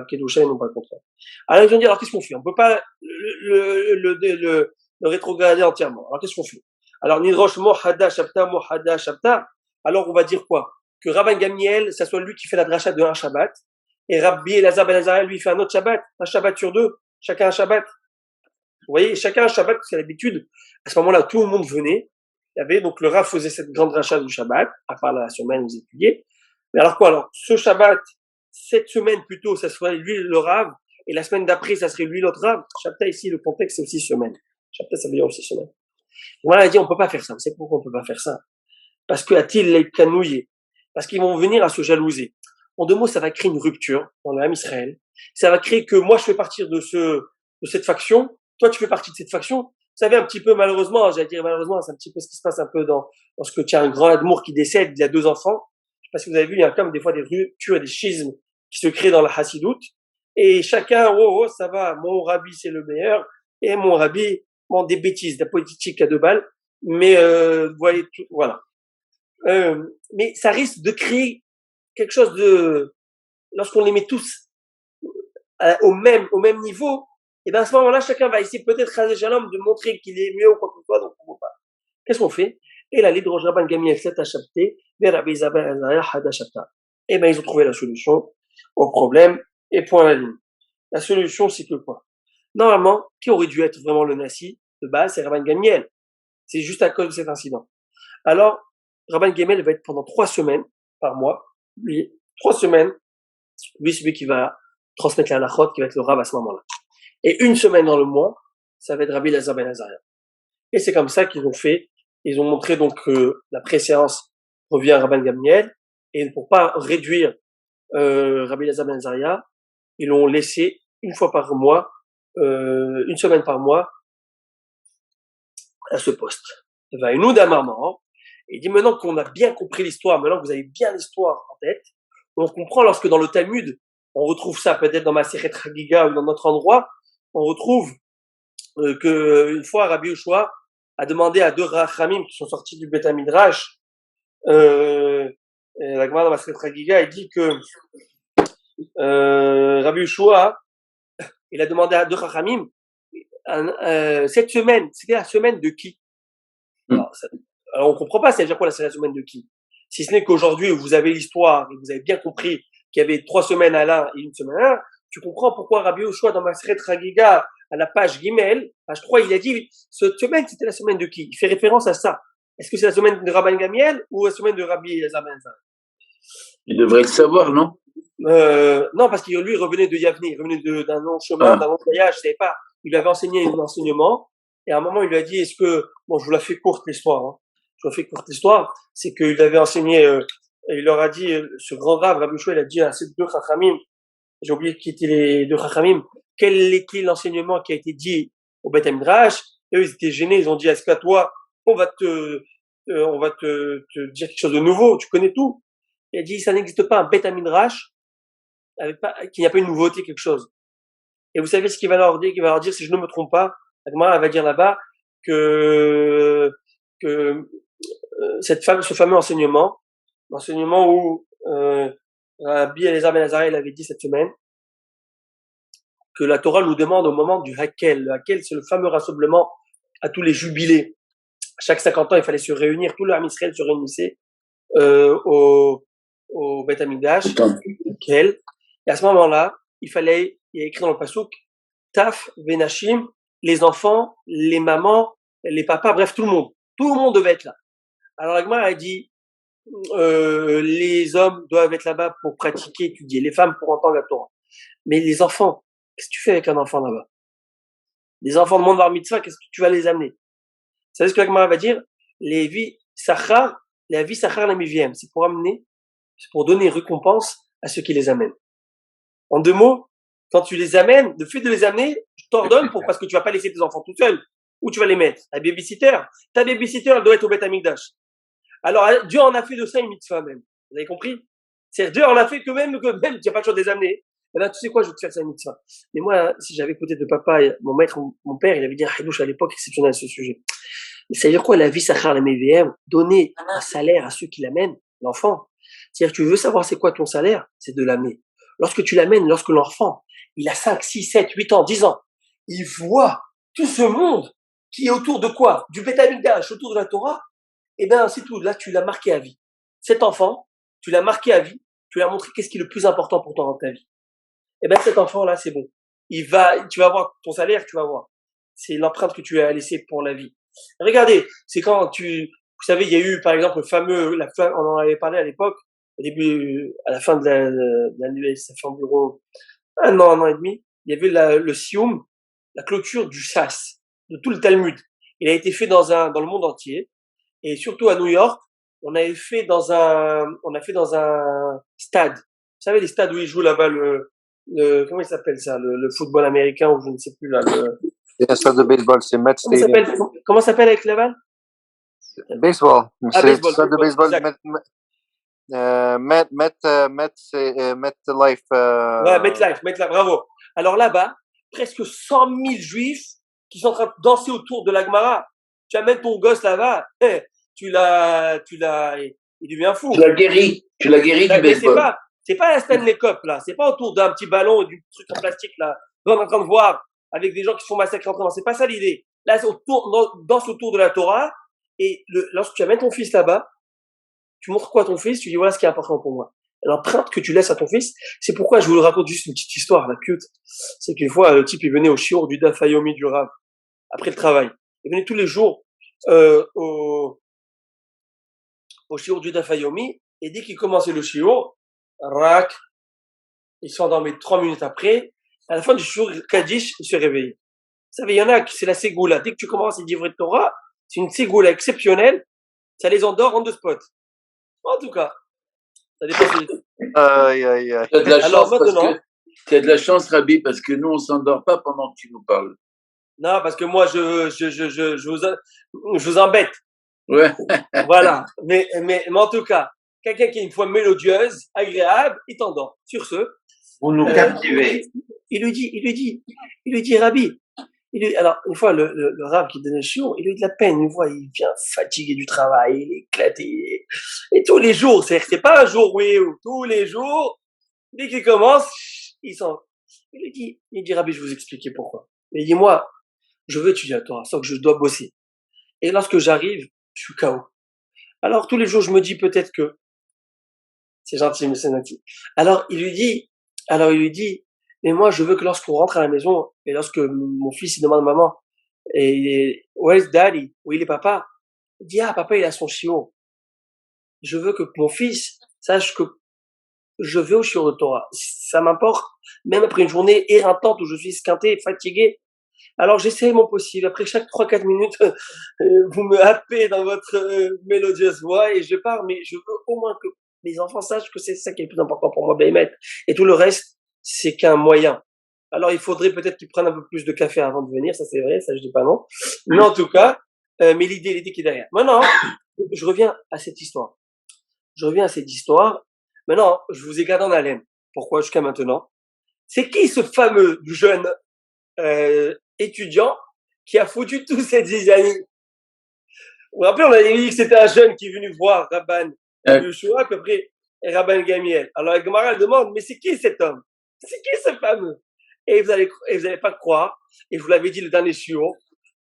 Kedusha et non pas le contraire. Alors ils vont dire, alors qu'est-ce qu'on fait? On peut pas le rétrograder entièrement. Alors qu'est-ce qu'on fait? Alors Nidrosh Mohada Shabta. Alors on va dire quoi? Que Rabban Gamliel, ça soit lui qui fait la dracha de un Shabbat, et Rabbi Elazar Ben Azariah lui fait un autre Shabbat, un Shabbat sur deux, chacun un Shabbat. Vous voyez, chacun un Shabbat, c'est l'habitude. À ce moment-là, tout le monde venait. Il y avait, donc le Rav faisait cette grande dracha du Shabbat, à part la semaine où vous étudiez. Mais alors quoi? Alors, ce Shabbat, cette semaine plutôt, ça serait lui le Rav, et la semaine d'après, ça serait lui l'autre Rav. Shabbat ici, le contexte, c'est aussi semaine. Shabbat, ça veut dire aussi semaine. Voilà, il dit, on peut pas faire ça. Vous savez pourquoi on peut pas faire ça? Parce que a-t-il les canouillés? Parce qu'ils vont venir à se jalouser. En deux mots, ça va créer une rupture dans le Ham Israël. Ça va créer que moi, je fais partie de cette faction. Toi, tu fais partie de cette faction. Vous savez, un petit peu, malheureusement, j'allais dire malheureusement, c'est un petit peu ce qui se passe un peu dans ce que tu as un grand admour qui décède, il y a 2 enfants. Je sais pas si vous avez vu, il y a comme des fois des ruptures et des schismes qui se créent dans la Hassidout. Et chacun, ça va, mon rabbi, c'est le meilleur. Et mon rabbi, des bêtises, de la politique à 2 balles. Mais, vous voyez, voilà. Mais ça risque de créer quelque chose de, lorsqu'on les met tous au même niveau, et ben à ce moment-là, chacun va essayer peut-être Shalom de montrer qu'il est mieux ou quoi que ce soit, donc on ne peut pas. Qu'est-ce qu'on fait? Et la l'hydroge Rabban Gamiel s'est acheté, vers Rabbi Isabel Azariah Had Ashapta. Et ben ils ont trouvé la solution au problème, et point à la ligne. La solution, c'est que quoi? Normalement, qui aurait dû être vraiment le Nassi de base, c'est Rabban Gamiel. C'est juste à cause de cet incident. Alors, Rabban Gamiel va être pendant 3 semaines par mois, lui, 3 semaines, lui, celui qui va transmettre la halachot, qui va être le rab à ce moment-là. Et 1 semaine dans le mois, ça va être Rabbi Elazar ben Azariah. Et c'est comme ça qu'ils ont fait. Ils ont montré donc que la préséance revient à Rabban Gamiel, et pour pas réduire Rabbi Elazar ben Azariah, ils l'ont laissé 1 fois par mois, 1 semaine par mois, à ce poste. Va une maman. Il dit maintenant qu'on a bien compris l'histoire, maintenant que vous avez bien l'histoire en tête, on comprend lorsque dans le Talmud, on retrouve ça peut-être dans Masechet Chagiga ou dans notre endroit, on retrouve que une fois Rabbi Yoshua a demandé à 2 Rachamim qui sont sortis du Beth Midrash, la Gemara dans Masechet Chagiga, il dit que Rabbi Yoshua, il a demandé à 2 Rachamim, cette semaine, c'était la semaine de qui? Alors on comprend pas, ça veut dire quoi c'est la semaine de qui? Si ce n'est qu'aujourd'hui vous avez l'histoire et vous avez bien compris qu'il y avait 3 semaines à l'un et 1 semaine à l'un, tu comprends pourquoi Rabbi Yoshua dans Masechet Chagiga à la page Gimel, page 3, il a dit cette semaine c'était la semaine de qui? Il fait référence à ça. Est-ce que c'est la semaine de Rabban Gamiel ou la semaine de Rabbi Elazar ben Azariah? Il devrait le savoir, non? Non, parce qu'il lui revenait de Yavne, il revenait d'un long chemin, d'un long voyage, je savais pas. Il lui avait enseigné un enseignement et à un moment il lui a dit est-ce que bon je vous la fais courte l'histoire, hein. Je vous la fais courte l'histoire, c'est qu'il avait enseigné, il leur a dit ce grand rave Rabbi Yoshua, il a dit à ces 2 Chachamim, j'ai oublié qui étaient les 2 Chachamim, quel était l'enseignement qui a été dit au Beth Midrash, et eux ils étaient gênés, ils ont dit est-ce qu'à toi on va te dire quelque chose de nouveau, tu connais tout. Il a dit ça n'existe pas un Beth Midrash qu'il n'y a pas une nouveauté, quelque chose. Et vous savez ce qu'il va leur dire? Il va leur dire, si je ne me trompe pas, la Gemara va dire là-bas que ce fameux enseignement où Rabbi Elazar ben Azariah avait dit cette semaine que la Torah nous demande au moment du Hakel. Le Hakel, c'est le fameux rassemblement à tous les jubilés. Chaque 50 ans, il fallait se réunir, tout le Ham Israël se réunissait au Beth Amikdash, Hakel. Et à ce moment-là, il y a écrit dans le pasuk, Taf, Venashim, les enfants, les mamans, les papas, bref, tout le monde devait être là. Alors la Gemara a dit, les hommes doivent être là-bas pour pratiquer, étudier, les femmes pour entendre la Torah. Mais les enfants, qu'est-ce que tu fais avec un enfant là-bas? Les enfants de monde bar mitzvah, qu'est-ce que tu vas les amener? Vous savez ce que la Gemara va dire? La vie sachar la miviem, c'est pour donner récompense à ceux qui les amènent. En 2 mots, quand tu les amènes, le fait de les amener, je t'ordonne parce que tu vas pas laisser tes enfants tout seuls. Où tu vas les mettre? Ta babysitter, elle doit être au Beth Amikdash. Alors, Dieu en a fait de ça une mitzvah même. Vous avez compris? C'est-à-dire, Dieu en a fait que même, tu n'as pas le choix de les amener. Et là, tu sais quoi, je vais te faire ça une mitzvah. Mais moi, si j'avais écouté de papa, mon maître, mon père, il avait dit un chidouche à l'époque exceptionnel à ce sujet. Mais ça veut dire quoi, la vie sachar la mevm? Donner un salaire à ceux qui l'amènent, l'enfant. C'est-à-dire, tu veux savoir c'est quoi ton salaire? C'est de l'amener. Lorsque tu l'amènes, lorsque l'enfant, il a 5, 6, 7, 8 ans, 10 ans, il voit tout ce monde qui est autour de quoi? Du Beth Amikdash, autour de la Torah. Eh ben, c'est tout. Là, tu l'as marqué à vie. Cet enfant, tu l'as marqué à vie. Tu lui as montré qu'est-ce qui est le plus important pour toi dans ta vie. Eh ben, cet enfant-là, c'est bon. Tu vas voir ton salaire, tu vas voir. C'est l'empreinte que tu as laissée pour la vie. Regardez, c'est quand vous savez, il y a eu, par exemple, on en avait parlé à l'époque, au début, à la fin de l'année, ça fait environ 1 an et demi, il y avait le Sioum, la clôture du Sas, de tout le Talmud. Il a été fait dans le monde entier. Et surtout à New York, on a fait dans un stade. Vous savez, les stades où ils jouent là-bas comment il s'appelle ça? Le football américain, ou je ne sais plus là, C'est un stade de baseball, c'est Met Stadium. Comment ça s'appelle avec Laval? Baseball. C'est baseball, le stade de baseball. MetLife. Ouais, MetLife, bravo. Alors là-bas, presque 100 000 juifs qui sont en train de danser autour de la Gemara. Tu amènes ton gosse là-bas, il il devient fou. Tu l'as guéri du Mais c'est baseball. pas la Stanley Cup, là. C'est pas autour d'un petit ballon et du truc en plastique, là. On est en train de voir avec des gens qui se font massacrer en train. C'est pas ça l'idée. Là, c'est danse autour de la Torah. Et lorsque tu amènes ton fils là-bas, tu montres quoi à ton fils? Tu dis, voilà ce qui est important pour moi. Et l'empreinte que tu laisses à ton fils, c'est pourquoi je vous raconte juste une petite histoire, la cute. C'est qu'une fois, le type, il venait au shiur du Daf Yomi du Rav, après le travail. Il venait tous les jours, au shiur du Daf Yomi, et dès qu'il commençait le shiur, rak, il s'endormait 3 minutes après. À la fin du shiur Kaddish, il se réveillait. Vous savez, il y en a qui c'est la ségoula. Dès que tu commences à livrer de Torah, c'est une ségoula exceptionnelle. Ça les endort on the spot. En tout cas, ça dépend. Aïe, aïe, aïe. Tu as de la chance Alors parce maintenant, que tu as de la chance, Rabbi, parce que nous, on s'endort pas pendant que tu nous parles. non, parce que moi, je vous embête. Ouais. Voilà. Mais en tout cas, quelqu'un qui est une fois mélodieuse, agréable, il t'endort. Sur ce, Vous nous captivez. il lui dit, Rabbi. Alors, une fois, le Rav qui donnait le shiur, il a eu de la peine. Une fois, il vient fatigué du travail, il est éclaté. Et tous les jours, c'est pas un jour, oui, ou tous les jours, dès qu'il commence, il s'en, il dit, Rabbi, je vais vous expliquer pourquoi. Il dit, moi, je veux étudier la Torah, sauf que je dois bosser. Et lorsque j'arrive, je suis KO. Alors, tous les jours, je me dis peut-être que, c'est gentil, mais c'est gentil. Alors, il lui dit, mais moi, je veux que lorsqu'on rentre à la maison, et lorsque mon fils, il demande à maman, et where's daddy? Où il est papa? Il dit, ah, papa, il a son shiur. Je veux que mon fils sache que je vais au shiur de Torah. Ça m'importe, même après une journée éreintante où je suis esquinté, fatigué. Alors, j'essaie mon possible. Après chaque 3-4 minutes, vous me happez dans votre mélodieuse voix et je pars, mais je veux au moins que les enfants sachent que c'est ça qui est le plus important pour moi, Béhémet. Et tout le reste, c'est qu'un moyen. Alors, il faudrait peut-être qu'ils prennent un peu plus de café avant de venir, ça c'est vrai, ça je dis pas non. Mais en tout cas, mais l'idée qui est derrière. Maintenant, je reviens à cette histoire. Maintenant, je vous ai gardé en haleine. Pourquoi jusqu'à maintenant? C'est qui ce fameux jeune étudiant qui a foutu tous ces zizanies? Vous vous rappelez, on avait dit que c'était un jeune qui est venu voir Rabban Yeshua, puis après Rabban Gamiel. Alors la Gemara demande, mais c'est qui cet homme? C'est qui ce fameux? Et vous allez pas croire, et je vous l'avais dit le dernier shiur,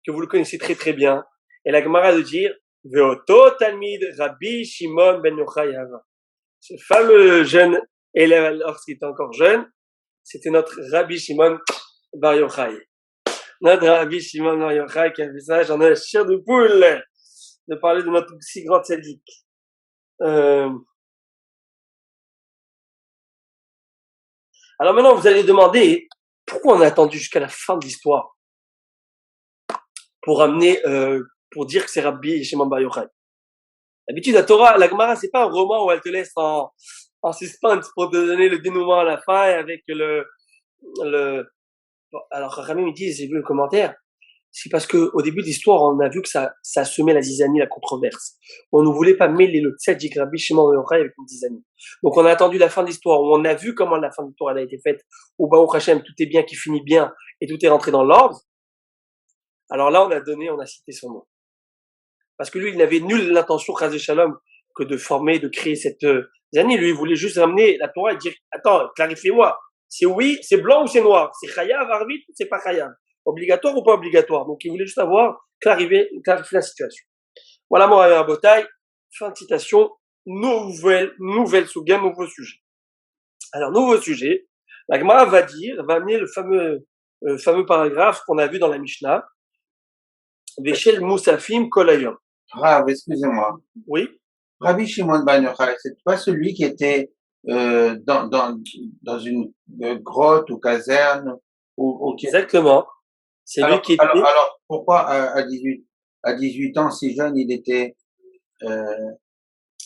que vous le connaissez très très bien, et la Gemara de dire, Veoto Talmid Rabbi Shimon ben Yochai Hava. Ce fameux jeune élève, lorsqu'il était encore jeune, c'était notre Rabbi Shimon bar Yochai. Notre Rabbi Shimon bar Yochai qui a fait ça, j'en ai la chair de poule de parler de notre si grand tzaddik. Alors maintenant, vous allez demander pourquoi on a attendu jusqu'à la fin de l'histoire pour amener, pour dire que c'est Rabbi Shimon bar Yochai. D'habitude, la Torah, la Gemara, c'est pas un roman où elle te laisse en suspense pour te donner le dénouement à la fin avec alors, Ramim, il dit, j'ai vu le commentaire, c'est parce que au début de l'histoire, on a vu que ça semait la zizanie, la controverse. On ne voulait pas mêler le tzaddik Rabbi Shimon bar Yochai avec une zizanie. Donc, on a attendu la fin de l'histoire, où on a vu comment la fin de l'histoire elle a été faite, où Baruch Hashem, tout est bien, qui finit bien, et tout est rentré dans l'ordre. Alors là, on a cité son nom. Parce que lui, il n'avait nulle l'intention, Chazé Shalom, que de former, de créer cette zizanie. Lui, il voulait juste ramener la Torah et dire, attends, clarifiez-moi. C'est oui, c'est blanc ou c'est noir? C'est chayav, arvit ou c'est pas chayav? Obligatoire ou pas obligatoire? Donc, il voulait juste clarifier la situation. Voilà, mon Rabotai. Fin de citation. Nouvelle souga, nouveau sujet. Alors, nouveau sujet. La Gemara va amener le fameux paragraphe qu'on a vu dans la Mishnah. Veshel Moussafim Kolayom. Rav, excusez-moi. Oui. Rabbi Shimon bar Yochai, c'est pas celui qui était dans une grotte ou caserne ou qui... Exactement. C'est lui qui était. Alors pourquoi à 18 ans, si jeune, il était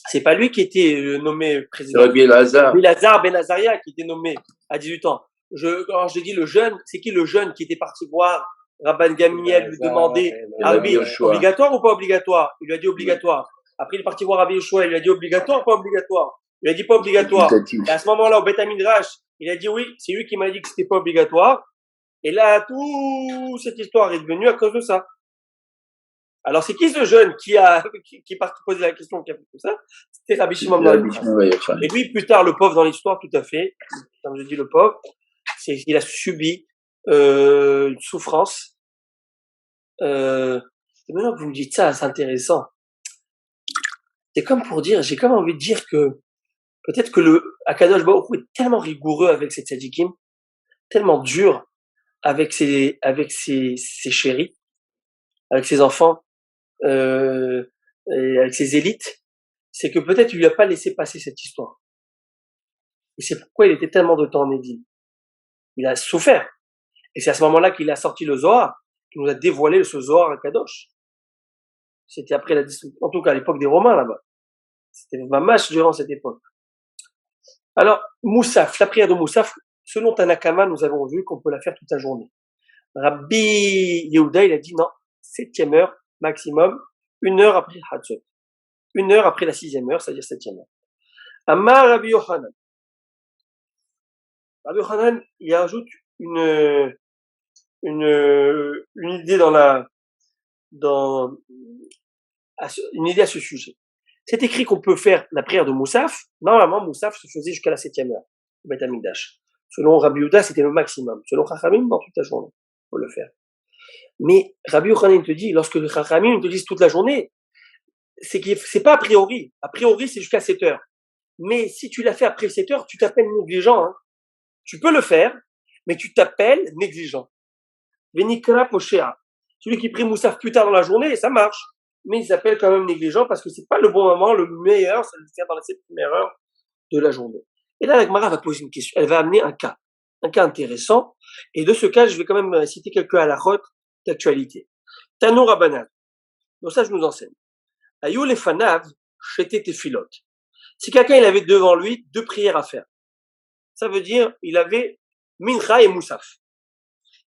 C'est pas lui qui était nommé président. Rabbi Elazar. Elazar ben Azaria qui était nommé à 18 ans. Quand je dis le jeune, c'est qui le jeune qui était parti voir Rabban Gamiel lui demander Rabbi, obligatoire ou pas obligatoire? Il lui a dit obligatoire. Après il est parti voir Rabbi Yeshua, il lui a dit obligatoire ou pas obligatoire? Il lui a dit pas obligatoire. Et à ce moment-là, au Beth Midrash, il a dit oui, c'est lui qui m'a dit que c'était pas obligatoire. Et là, toute cette histoire est devenue à cause de ça. Alors, c'est qui ce jeune qui est parti poser la question, qui a fait tout ça? C'était Rabbi Shimon Bar Yochai. Et lui, plus tard, le pauvre dans l'histoire, tout à fait, comme je dis, le pauvre, c'est qu'il a subi une souffrance. Et maintenant que vous me dites ça, c'est intéressant. C'est comme pour dire, j'ai comme envie de dire que peut-être que le Akadosh Baruch Hu est tellement rigoureux avec ses tzadikim, tellement dur avec ses chéris, avec ses enfants, et avec ses élites, c'est que peut-être il lui a pas laissé passer cette histoire. Et c'est pourquoi il était tellement de temps en exil. Il a souffert. Et c'est à ce moment-là qu'il a sorti le Zohar, qu'il nous a dévoilé ce Zohar à Kadosh. C'était après la destruction, en tout cas à l'époque des Romains là-bas. C'était mamash durant cette époque. Alors, Moussaf, la prière de Moussaf, selon Tanakama, nous avons vu qu'on peut la faire toute la journée. Rabbi Yehuda, il a dit non, 7e heure maximum, 1 heure après Hatzot. 1 heure après la 6e heure, c'est-à-dire 7e heure. Amar Rabbi Yochanan. Rabbi Yochanan, il ajoute une idée une idée à ce sujet. C'est écrit qu'on peut faire la prière de Moussaf. Normalement, Moussaf se faisait jusqu'à la 7e heure, au Beth Amikdash. Selon Rabbi Yehuda, c'était le maximum. Selon Chachamim, dans toute la journée, faut le faire. Mais Rabbi Yochanan te dit, lorsque les Chachamim te disent toute la journée, c'est pas a priori. A priori, c'est jusqu'à 7 heures. Mais si tu l'as fait après 7 heures, tu t'appelles négligent. Hein. Tu peux le faire, mais tu t'appelles négligent. Venikra Poshea. Celui qui prie Moussaf plus tard dans la journée, ça marche. Mais il s'appelle quand même négligent parce que c'est pas le bon moment, le meilleur, ça le tient dans les 7 premières heures de la journée. Et là, la Gemara va poser une question. Elle va amener un cas intéressant. Et de ce cas, je vais quand même citer quelques halakhot d'actualité. Tanou Rabbanan. Donc ça, je nous enseigne. Ayou lefanav shetet tefilot. Si quelqu'un il avait devant lui 2 prières à faire, ça veut dire il avait mincha et moussaf.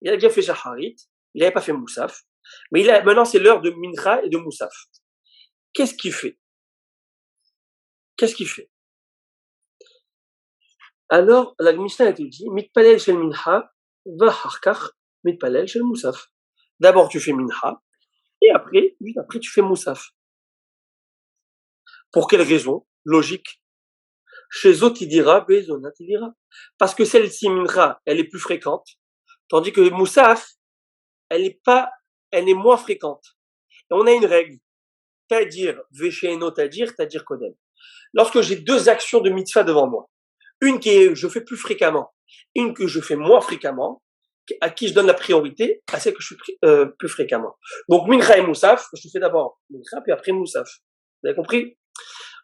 Il a déjà fait shacharit, il n'avait pas fait moussaf, mais maintenant c'est l'heure de mincha et de moussaf. Qu'est-ce qu'il fait? Alors la Mishnah elle te dit mitpalel shel mincha va harkach mitpalel shel moussaf. D'abord tu fais mincha et après tu fais moussaf. Pour quelle raison? Logique. Chez Zotidira, Bezonatidira. Parce que celle-ci, mincha, elle est plus fréquente, tandis que moussaf, elle est moins fréquente. Et on a une règle. Tadir, Veshéno, Tadir Kodem. Lorsque j'ai 2 actions de mitzvah devant moi, une que je fais plus fréquemment, une que je fais moins fréquemment, à qui je donne la priorité, à celle que je fais plus fréquemment. Donc, mincha et moussaf, je fais d'abord mincha, puis après moussaf. Vous avez compris?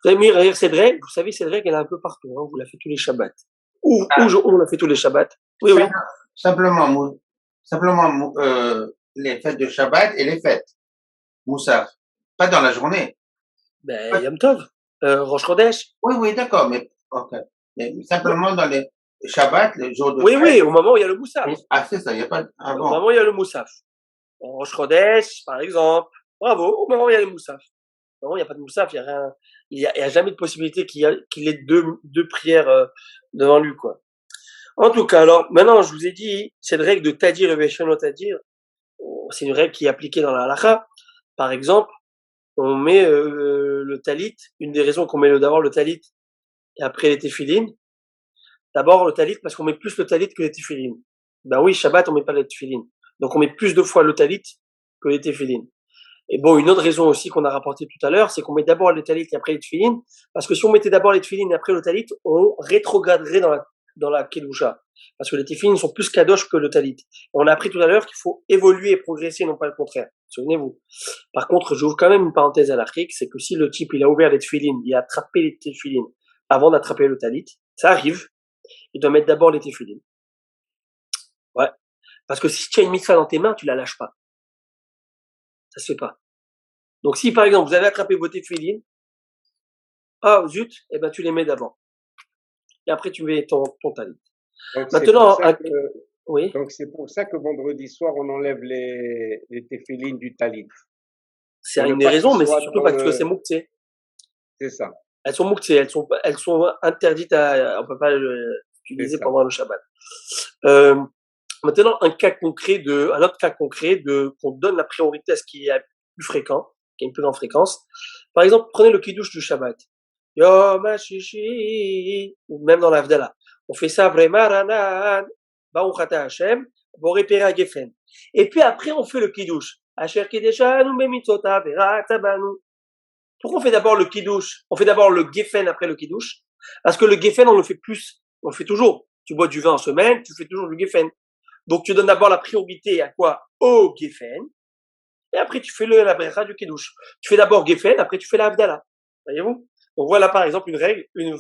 Vous avez mis derrière cette règle, vous savez, cette règle, elle est un peu partout, hein, vous la faites tous les Shabbats. Où on la fait tous les Shabbats? Oui. Simplement, les fêtes de Shabbat et les fêtes. Moussaf. Pas dans la journée. Ben, Yom Tov. Rosh Chodesh. Oui, d'accord, mais simplement dans les Shabbat, les jours de fête. Oui, au moment où il y a le moussaf. Ah, c'est ça, il n'y a pas avant. Au moment où il y a le moussaf. Rosh Chodesh, par exemple. Bravo, au moment où il y a le moussaf. Au moment où il n'y a pas de moussaf, il n'y a rien. Il y a jamais de possibilité qu'il ait 2 prières devant lui, quoi. En tout cas, alors, maintenant, je vous ai dit, cette règle de Tadir et Veshono Tadir, c'est une règle qui est appliquée dans la halakha. Par exemple, on met le talit, une des raisons qu'on met d'abord le talit et après les téphilines. D'abord le talit parce qu'on met plus le talit que les téphilines. Ben oui, Shabbat, on met pas les téphilines. Donc on met plus de fois le talit que les téphilines. Et bon, une autre raison aussi qu'on a rapporté tout à l'heure, c'est qu'on met d'abord les talit et après les téphilines, parce que si on mettait d'abord les téphilines et après le talit, on rétrograderait dans la kedusha. Parce que les téphilines sont plus kadosh que le talit. On a appris tout à l'heure qu'il faut évoluer et progresser, non pas le contraire. Souvenez-vous. Par contre, j'ouvre quand même une parenthèse à l'Afrique, c'est que si le type, il a ouvert les téphilines, il a attrapé les téphilines avant d'attraper le talit, ça arrive, il doit mettre d'abord les téphilines. Ouais. Parce que si tu as une mitzvah dans tes mains, tu la lâches pas. Ça se fait pas. Donc si, par exemple, vous avez attrapé vos téphilines, zut, eh ben, tu les mets d'avant. Et après, tu mets ton talit. Donc maintenant, oui. Donc c'est pour ça que vendredi soir, on enlève les téphilines du talit. C'est une des raisons, mais c'est surtout parce que c'est mouktsé. C'est ça. Elles sont mouktsé, elles sont interdites on peut pas l'utiliser pendant le Shabbat. Maintenant, un autre cas concret qu'on donne la priorité à ce qui est plus fréquent, qui a une plus grande fréquence. Par exemple, prenez le kiddush du Shabbat. Yom HaShishi, ou même dans l'Avdala. On fait ça vraiment, Ranan, Baruch Ata Hashem, Boré Pera Geffen. Et puis après, on fait le kiddush. Asher Kedeshanu Bemitzota Vera Tabanu. Pourquoi on fait d'abord le kiddush? On fait d'abord le Geffen après le kiddush. Parce que le Geffen, on le fait plus. On le fait toujours. Tu bois du vin en semaine, tu fais toujours le Geffen. Donc, tu donnes d'abord la priorité à quoi? Au Geffen. Et après, tu fais la bracha du kiddush. Tu fais d'abord Geffen, après tu fais la Havdalah. Voyez-vous? Donc, voilà, par exemple, une règle, une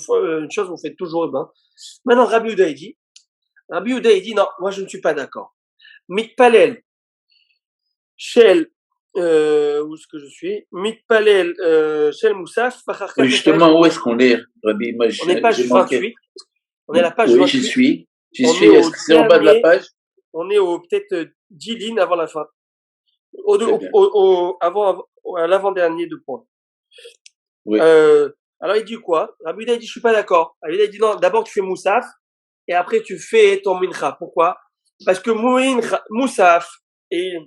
chose qu'on fait toujours, Maintenant, Rabbi Yehuda, il dit, non, moi, je ne suis pas d'accord. Mitpalel, Shel, où est-ce que je suis? Mitpalel, Shel Moussaf, Oui, justement, où est-ce qu'on est, Rabbi? Moi, on est page 28. On est à la page 28. Oui, j'y suis. Est-ce que c'est en bas de la page? On est au peut-être 10 lignes avant la fin. À l'avant-dernier de point. Oui. Alors il dit quoi? Rabbi Yehuda dit je suis pas d'accord. Rabbi Yehuda dit non, d'abord tu fais Moussaf et après tu fais ton Mincha. Pourquoi? Parce que Moussaf est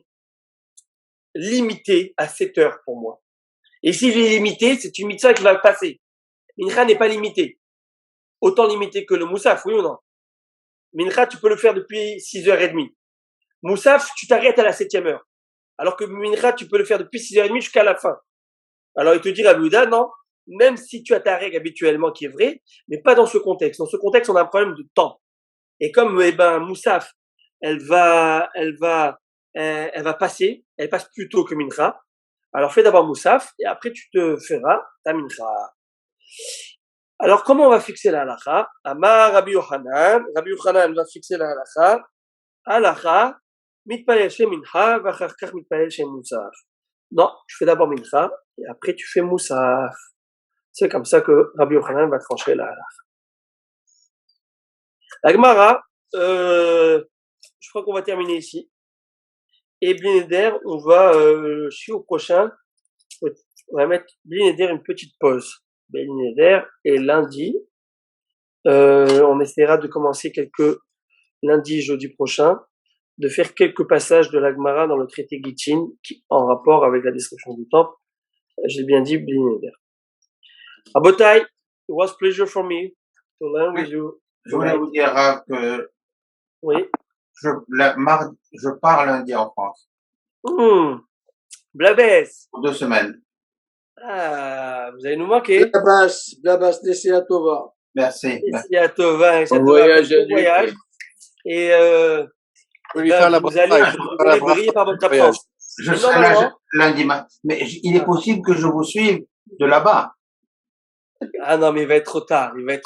limité à 7 heures pour moi. Et s'il est limité, c'est une mitzvah qui va passer. Mincha n'est pas limité. Autant limité que le Moussaf, oui ou non? Mincha, tu peux le faire depuis 6h30. Moussaf, tu t'arrêtes à la 7e heure. Alors que Mincha, tu peux le faire depuis 6h30 jusqu'à la fin. Alors il te dit Rabbi Yehuda, non, même si tu as ta règle habituellement qui est vraie, mais pas dans ce contexte. Dans ce contexte, on a un problème de temps. Et comme Moussaf, elle va passer, elle passe plus tôt que Mincha. Alors fais d'abord Moussaf et après tu te feras ta Mincha. Alors comment on va fixer la halakha? Amar Rabbi Yochanan va fixer la halakha. Halakha, mitpalel shem Mincha, v'achar kach mitpalel shem Moussaf. Non, tu fais d'abord Mincha et après tu fais Moussaf. C'est comme ça que Rabbi Yochanan va trancher la halakha. La Gemara, je crois qu'on va terminer ici. Et Bli Neder, on va, au prochain, on va mettre Bli Neder une petite pause. Bli Neder, et lundi, on essaiera de commencer lundi, jeudi prochain, de faire quelques passages de la Gemara dans le traité Gittin, en rapport avec la destruction du temple. J'ai bien dit Bli Neder. Abotai, it was pleasure for me to learn with you. Je voulais vous dire, Rav, que oui. je pars lundi en France. Blabès. Pour 2 semaines. Ah, vous allez nous manquer. Blabès, Nessia Tova. Merci. Nessia Tova. Bon voyage. Et Vous allez briller par votre absence. Je serai là lundi matin. Mais il est possible que je vous suive de là-bas. Ah non, mais il va être trop tard. Il va être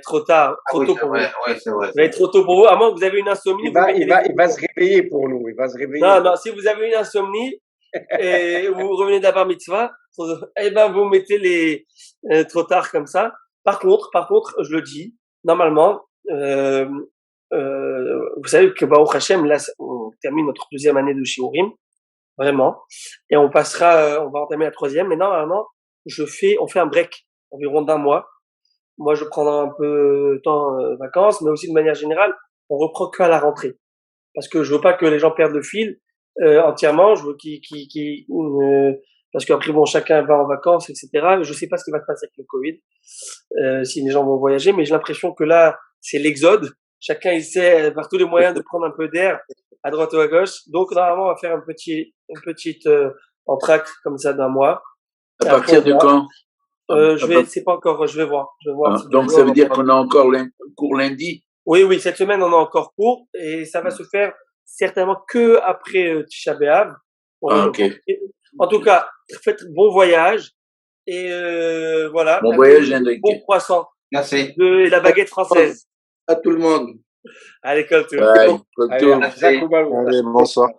trop tard. Trop tôt pour vous. Oui, c'est vrai. Il va être trop tôt pour vous. À moins que vous avez une insomnie. Il va se réveiller pour nous. Il va se réveiller. Non, si vous avez une insomnie et vous revenez d'Abar Mitzvah, vous mettez trop tard comme ça. Par contre, je le dis, normalement, vous savez que Baruch Hashem, là, on termine notre 2e année de Shiurim, vraiment, et on va entamer la 3e, mais normalement, on fait un break environ d'1 mois. Moi, je prendrai un peu de temps vacances, mais aussi de manière générale, on reprend qu'à la rentrée, parce que je veux pas que les gens perdent le fil entièrement. Je veux parce qu'après bon, chacun va en vacances, etc. Je sais pas ce qui va se passer avec le Covid, si les gens vont voyager, mais j'ai l'impression que là, c'est l'exode. Chacun essaie par tous les moyens de prendre un peu d'air à droite ou à gauche. Donc normalement, on va faire une petite entracte comme ça d'1 mois. À partir de quand? C'est pas encore, je vais voir. Donc ça veut dire qu'on a encore cours lundi? Oui, cette semaine on a encore cours et ça va se faire certainement que après Tisha B'Av. Ok. En tout cas, faites bon voyage et voilà. Bon voyage, Henrik. Bon croissant. Merci. Et la baguette française. À tout le monde. Allez, comme tout. Bye. Allez, Allez, bonsoir.